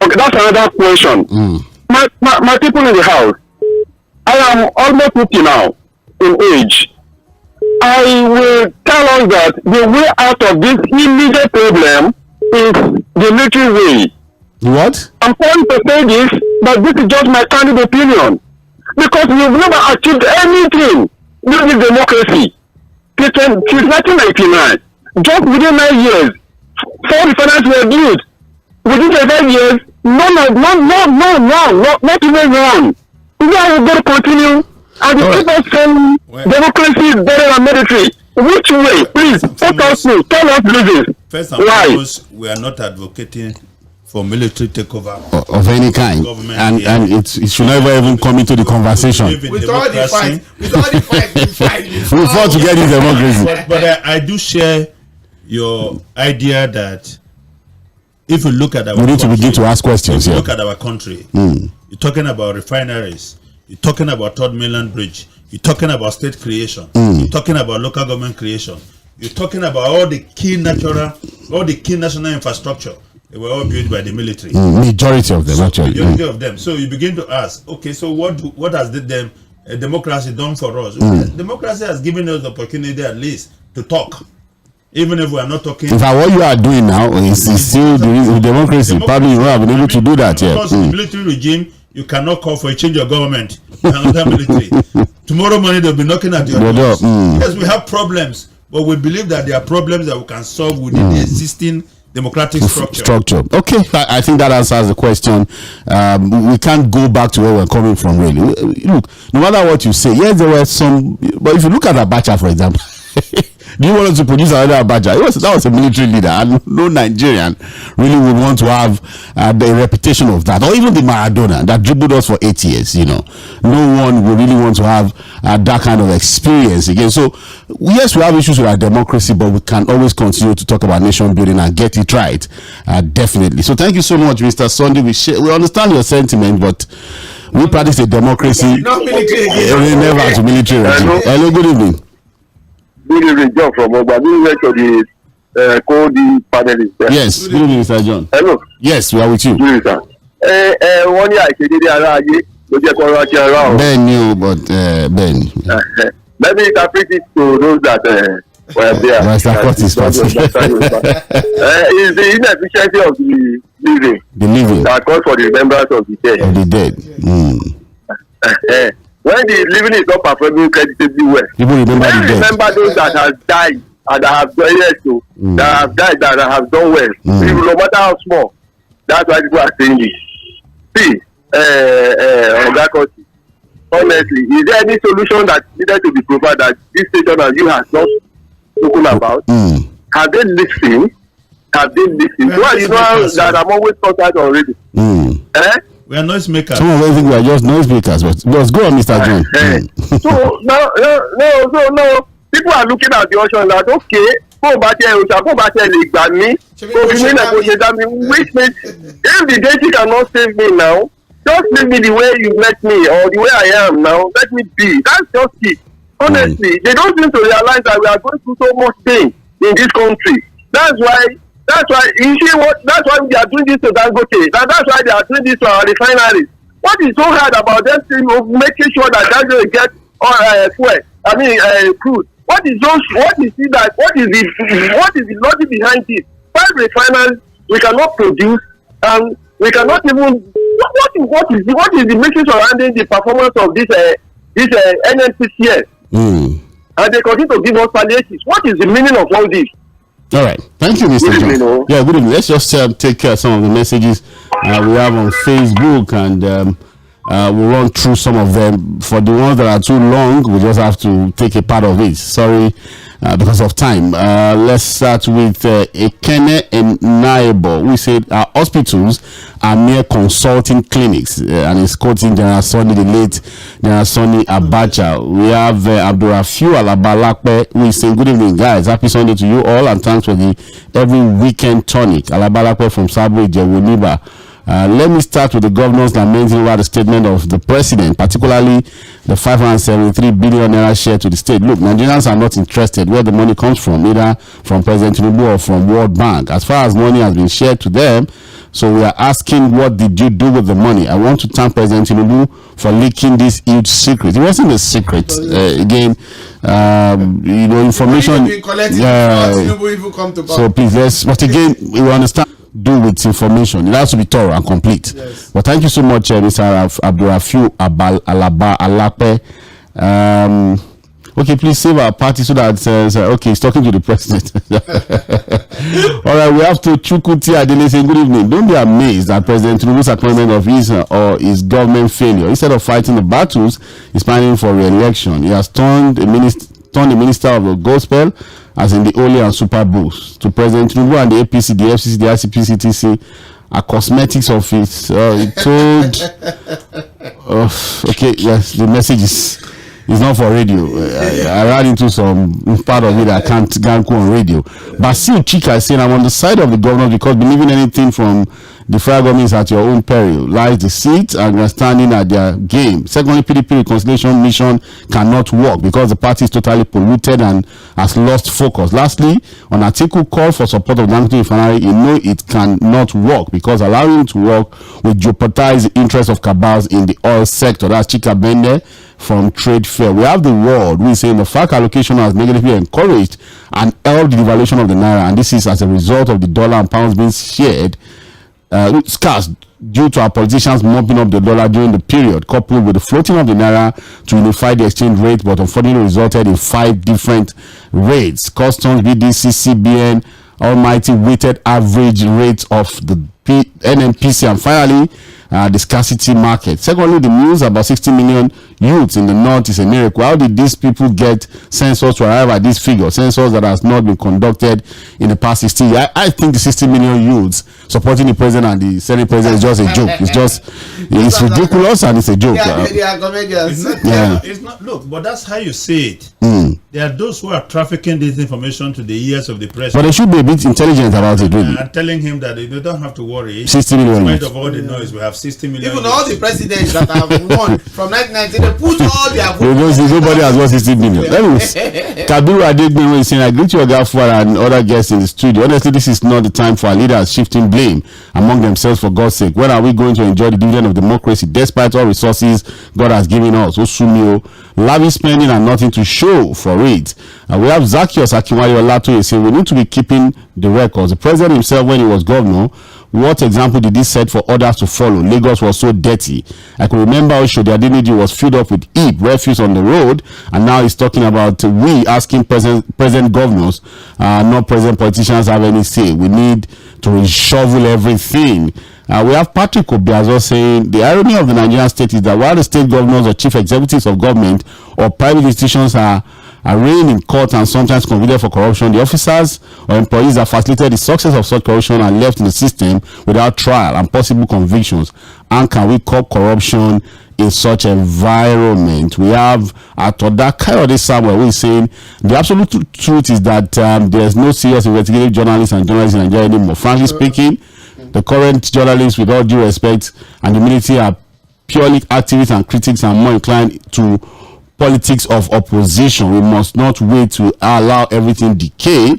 Okay, that's another question. My people in the house, I am almost 50 now in age. I will tell us that the way out of this immediate problem is the military way. What? I'm trying to say this, but this is just my candid opinion. Because we've never achieved anything during democracy. Since 1999, just within 9 years, 4 refineries were built. Within 5 years, not even one. We are going to continue. And the people saying democracy is better than military. Which way? Please, tell us reasons. First and foremost, we are not advocating for military takeover of any kind, and it should never even come into the conversation. With all the fight, we fought to get this democracy. But I do share your idea that if you look at our we need country, to begin to ask questions. If you look at our country, you're talking about refineries, you're talking about Third Mainland Bridge, you're talking about state creation, you're talking about local government creation, you're talking about all the key national infrastructure. They were all built by the military. Majority of them, actually. Majority of them. So you begin to ask, okay, so what has democracy done for us? Democracy has given us the opportunity at least to talk, even if we are not talking. In fact, what you are doing now is still the democracy. Probably you have been able to do that. Because in the military regime, you cannot call for a change of government. Another military. Tomorrow morning they'll be knocking at your doors. Yes, we have problems, but we believe that there are problems that we can solve within the existing democratic structure. Okay, I think that answers the question. We can't go back to where we're coming from, really. Look, no matter what you say, yes, there were some, but if you look at Abacha, for example, Do you want us to produce another Abacha? That was a military leader, and no Nigerian really would want to have the reputation of that, or even the Maradona that dribbled us for 8 years. No one would really want to have that kind of experience again. So yes, we have issues with our democracy, but we can always continue to talk about nation building and get it right. Definitely. So thank you so much, Mr. Sunday. We understand your sentiment, but we practice a democracy. Not military Never to military regime. Hello, good evening. Good evening, John from Oba. This is to the co-the panelists. Yes, good evening, Mr. John. Hello. Yes, we are with you. Good evening, sir. One year I said the other day, but Ben knew, but Ben. Let me interpret it to those that were there. Mr. Curtis, is the inefficiency of the living that calls for the remembrance of the dead. When the living is not performing creditably well, people remember those that have died and that have done that have died that have done well. Even no matter how small, that's why people are saying this. See, honestly, is there any solution that needed to be provided that this station and you have not spoken about? Have they listened? Well, you know that I'm always contact already. We are noisemakers. Some of us think we are just noisemakers, but let's go on, Mr. John. So no. People are looking at the option that okay, which means if the deity cannot save me now, just leave me the way you met me or the way I am now. Let me be. That's just it. Honestly, they don't seem to realize that we are going through so much pain in this country. That's why you see what. That's why they are doing this to Dangote. That's why they are doing this to our refineries. What is so hard about them making sure that Dangote get fuel? Crude. What is the logic behind it? 5 refiners we cannot produce, and we cannot even. What is the message surrounding the performance of this NNPCS? And they continue to give us palliatives. What is the meaning of all this? All right, thank you, Mr. John. Yeah, good evening. Let's just take care of some of the messages we have on Facebook, and we'll run through some of them. For the ones that are too long, we just have to take a part of it. Sorry, because of time. Let's start with Ekene and Naibo. We said our hospitals are mere consulting clinics, and it's quoting General Sonny, the late General Sonny Abacha. We have Abdurafiu Alabalakpe. We say good evening, guys. Happy Sunday to you all, and thanks for the every weekend tonic. Alabalakpe from Sabo Jewuniba. Let me start with the governors lamenting over the statement of the president, particularly the 573 billion naira share to the state. Look, Nigerians are not interested where the money comes from, either from President Tinubu or from World Bank. As far as money has been shared to them, so we are asking, what did you do with the money? I want to thank President Tinubu for leaking this huge secret. It wasn't a secret. Again, information. So please, but again, we understand. Do with information. It has to be thorough and complete. Yes. But thank you so much, Mr. Abdurafiu Alape. Okay, please save our party so that says okay, he's talking to the president. All right, we have to Chukwuti Adele saying good evening. Don't be amazed at President Tinubu's appointment of his or his government failure. Instead of fighting the battles, he's planning for re-election. He has turned the minister of the gospel, as in the Holy and Super Bulls, to President Tinubu and the APC, the FCC, the ICP, CTC, a cosmetics office. He told, okay, yes, the message is not for radio. I ran into some part of it I can't go on radio. Basil Chika is saying, I'm on the side of the governor because believing anything from the federal government is at your own peril. Lies the seat and you're standing at their game. Secondly, PDP reconciliation mission cannot work because the party is totally polluted and has lost focus. Lastly, on Atiku call for support of Dangote Refinery, you know it cannot work because allowing it to work will jeopardize the interests of cabals in the oil sector. That's Chika Bende from Trade Fair. We have the world. We say the FAC allocation has negatively encouraged and helped the devaluation of the naira, and this is as a result of the dollar and pounds being shared scarce due to our politicians mopping up the dollar during the period, coupled with the floating of the naira to unify the exchange rate, but unfortunately resulted in 5 different rates: customs, BDC, CBN, almighty weighted average rates of the NNPC, and finally, the scarcity market. Secondly, the news about 60 million youths in the north is a miracle. How did these people get census to arrive at this figure? Census that has not been conducted in the past 60 years. I think the 60 million youths supporting the president and the Senate president is just a joke. It's ridiculous and it's a joke. They are comedians. It's not. Look, but that's how you say it. There are those who are trafficking this information to the ears of the president. But they should be a bit intelligent about it, really. And telling him that they don't have to worry. 60 million. In spite of all the noise, we have 60 million. Even all the presidents that have won from 1990, they put all their votes. Nobody has won 60 million. Anyways, Kabiru Adegbero is saying, I greet you, Ogafua, and other guests in the studio. Honestly, this is not the time for our leaders shifting blame among themselves, for God's sake. When are we going to enjoy the dividend of democracy despite all resources God has given us? Osumio, lavish spending and nothing to show for it. We have Zacchaeus Akinwale Olatoye saying we need to be keeping the records. The president himself, when he was governor, what example did he set for others to follow? Lagos was so dirty. I could remember Oshodi Adeniji was filled up with refuse on the road, and now he's talking about we asking present governors, not present politicians, have any say. We need to reshovel everything. We have Patrick Obiazo saying the irony of the Nigerian state is that while the state governors or chief executives of government or private institutions are arraigned in court and sometimes convicted for corruption, the officers or employees that facilitated the success of such corruption are left in the system without trial and possible convictions. And can we curb corruption in such environment? We have Atoda Kayode Samuel who is saying the absolute truth is that there is no serious investigative journalists and journalists in Nigeria anymore. Frankly speaking, the current journalists, with all due respect and humility, are purely activists and critics and more inclined to politics of opposition. We must not wait to allow everything decay.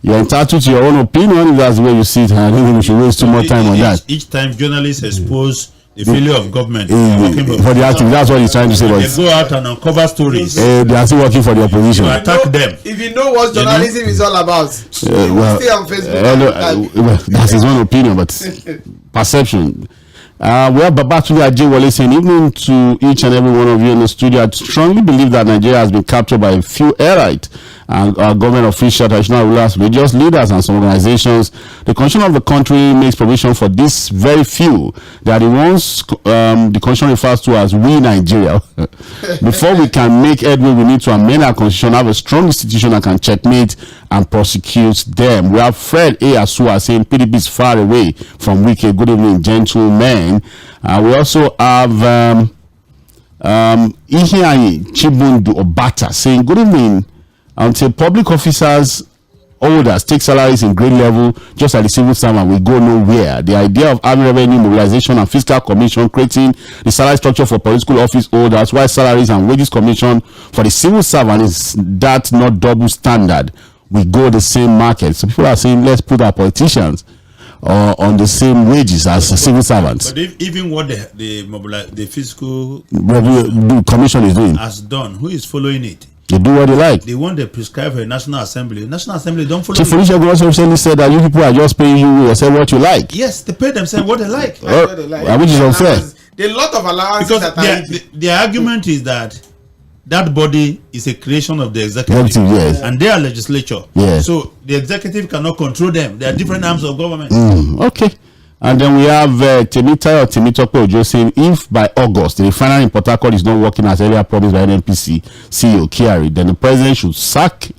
You're entitled to your own opinion if that's the way you see it. I don't think we should waste too much time on that. Each time journalists expose the failure of government for the active, that's what he's trying to say. They go out and uncover stories. They are still working for the opposition. You attack them. If you know what journalism is all about, stay on Facebook. That's his own opinion, but perception. We have Babatunde Ajewole saying, evening to each and every one of you in the studio. I strongly believe that Nigeria has been captured by a few errate and government officials, traditional rulers, religious leaders, and some organizations. The constitution of the country makes provision for this very few. They are the ones the constitution refers to as we Nigeria. Before we can make headway, we need to amend our constitution, have a strong institution that can checkmate and prosecute them. We have Fred A. Asua saying PDP is far away from wicked. Good evening, gentlemen. We also have Ihiani Chibundu Obata saying good evening. Until public officers, holders take salaries in grade level, just like the civil servant, we go nowhere. The idea of having revenue mobilization and fiscal commission, creating the salary structure for political office holders, while salaries and wages commission for the civil servant is that not double standard. We go the same market. So people are saying, let's put our politicians on the same wages as civil servants. But even what the fiscal commission is doing has done, who is following it? They do what they like. They want to prescribe for a National Assembly. National Assembly don't follow. Chief Felicia also recently said that you people are just paying you say what you like. Yes, they pay themselves what they like. Which is unfair. There are a lot of allowances because their argument is that body is a creation of the executive, yes, and they are legislature. Yes. So the executive cannot control them. They are different arms of government. Okay. And then we have Temitope Ojo saying, if by August the refinery in Port Harcourt is not working as earlier promised by NNPC CEO Kiari, then the president should sack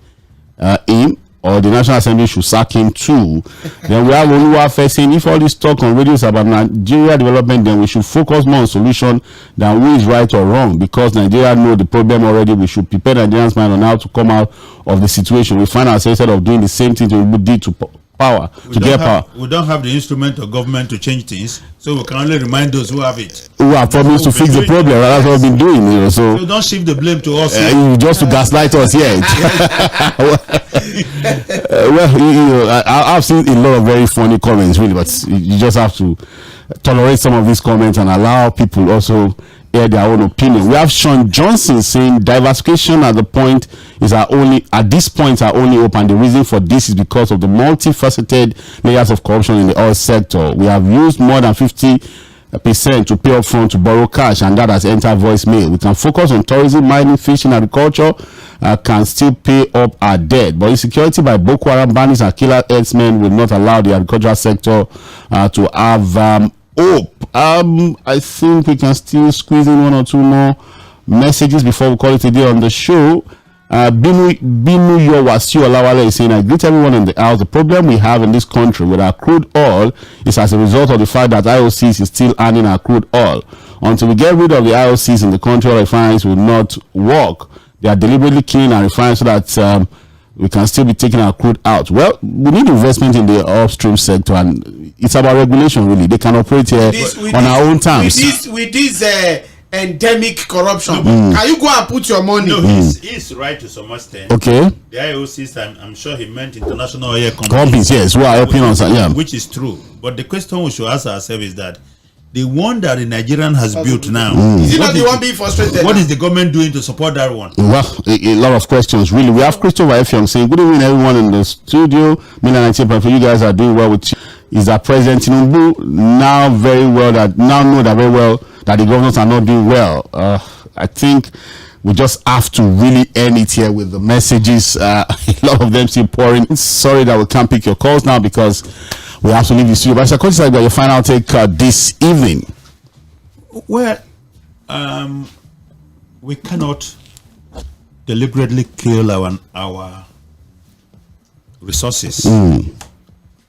him, or the National Assembly should sack him too. Then we have Oluwafe saying, if all this talk on radio is about Nigeria development, then we should focus more on solution than who is right or wrong, because Nigeria know the problem already. We should prepare Nigerians' mind on how to come out of the situation. We find ourselves instead of doing the same thing we did to power, to get power. We don't have the instrument of government to change things, so we can only remind those who have it. Who have promised to fix the problem. That's what we've been doing. So don't shift the blame to us. Just to gaslight us, I've seen a lot of very funny comments, really, but you just have to tolerate some of these comments and allow people also air their own opinion. We have Sean Johnson saying diversification at this point are only hope, and the reason for this is because of the multifaceted layers of corruption in the oil sector. We have used more than 50 percent to pay up front to borrow cash, and that has entered voicemail. We can focus on tourism, mining, fishing, agriculture, can still pay up our debt. But insecurity by Boko Haram bandits and killer herdsmen will not allow the agricultural sector to have hope. I think we can still squeeze in one or two more messages before we call it a day on the show. Binu Yowasiu Olawale is saying, I greet everyone in the house. The problem we have in this country with our crude oil is as a result of the fact that IOCs is still earning our crude oil. Until we get rid of the IOCs in the country, refineries will not work. They are deliberately killing our refineries so that we can still be taking our crude out. Well, we need investment in the upstream sector, and it's about regulation, really. They can operate here on our own terms. With this endemic corruption, can you go and put your money? No, he's right to some extent. Okay. The IOCs, I'm sure he meant international oil companies, yes, who are helping us, yeah. Which is true. But the question we should ask ourselves is that the one that the Nigerian has built now, is it not the one being frustrated? What is the government doing to support that one? Well, a lot of questions, really. We have Christopher Effiong saying, good evening, everyone in the studio. You guys are doing well with you. Is that President Tinubu now know that very well that the governors are not doing well? I think we just have to really end it here with the messages. A lot of them still pouring. Sorry that we can't pick your calls now because we have to leave the studio. But Mr. Coach, your final take this evening. Well, we cannot deliberately kill our resources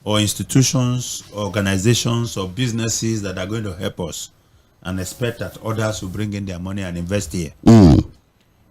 or institutions, organizations, or businesses that are going to help us, and expect that others will bring in their money and invest here.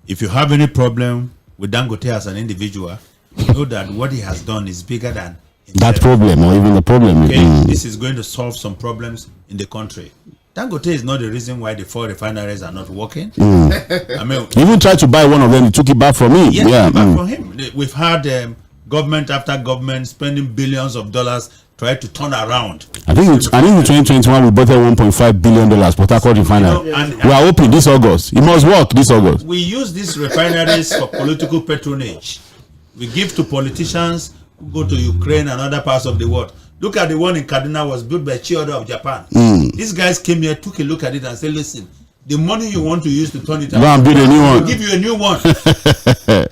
If you have any problem with Dangote as an individual, know that what he has done is bigger than himself. That problem, or even the problem. Okay? This is going to solve some problems in the country. Dangote is not the reason why the 4 refineries are not working. I mean, you even tried to buy one of them, you took it back from him. Yes, yeah, back from him. We've had government after government spending billions of dollars trying to turn around. I think in 2021 we bought $1.5 billion Port Harcourt Refinery. We are hoping this August. It must work this August. We use these refineries for political patronage. We give to politicians who go to Ukraine and other parts of the world. Look at the one in Kaduna, was built by Chiyoda of Japan. These guys came here, took a look at it and said, listen, the money you want to use to turn it around, go and build a new one. We'll give you a new one.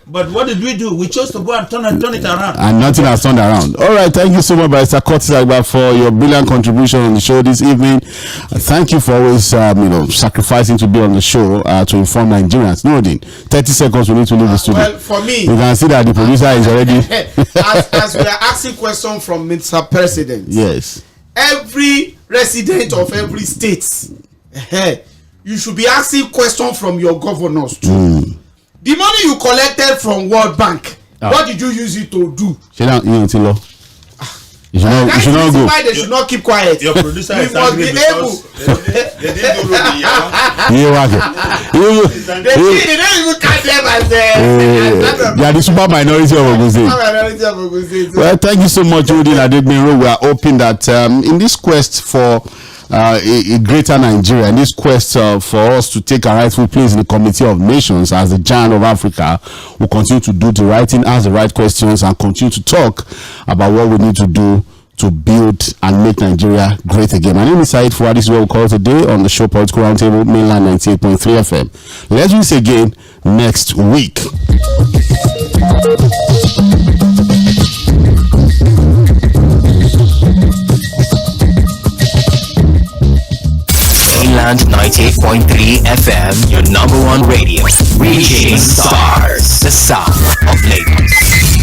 But what did we do? We chose to go and turn it around. And nothing has turned around. All right, thank you so much, Mr. Curtis Agba, for your brilliant contribution on the show this evening. Thank you for always sacrificing to be on the show to inform Nigerians. No, 30 seconds, we need to leave the studio. Well, for me, we can see that the producer is already as we are asking questions from Mr. President. Yes. Every resident of every state, you should be asking questions from your governors too. The money you collected from World Bank, what did you use it to do? You should not go. Why they should not keep quiet. Your producer is angry because they didn't do Ruby. They don't even count them as they are the super minority of Ogun State. Well, thank you so much, Udin Adegbero. We are hoping that in this quest for a greater Nigeria, in this quest for us to take our rightful place in the Committee of Nations as the giant of Africa, we'll continue to do the right thing, ask the right questions, and continue to talk about what we need to do to build and make Nigeria great again. My name is Said Fuad. This is what we call today on the show Political Roundtable, Mainland 98.3 FM. Let's do this again next week. Mainland 98.3 FM, your number one radio, reaching stars, the sound of Lagos.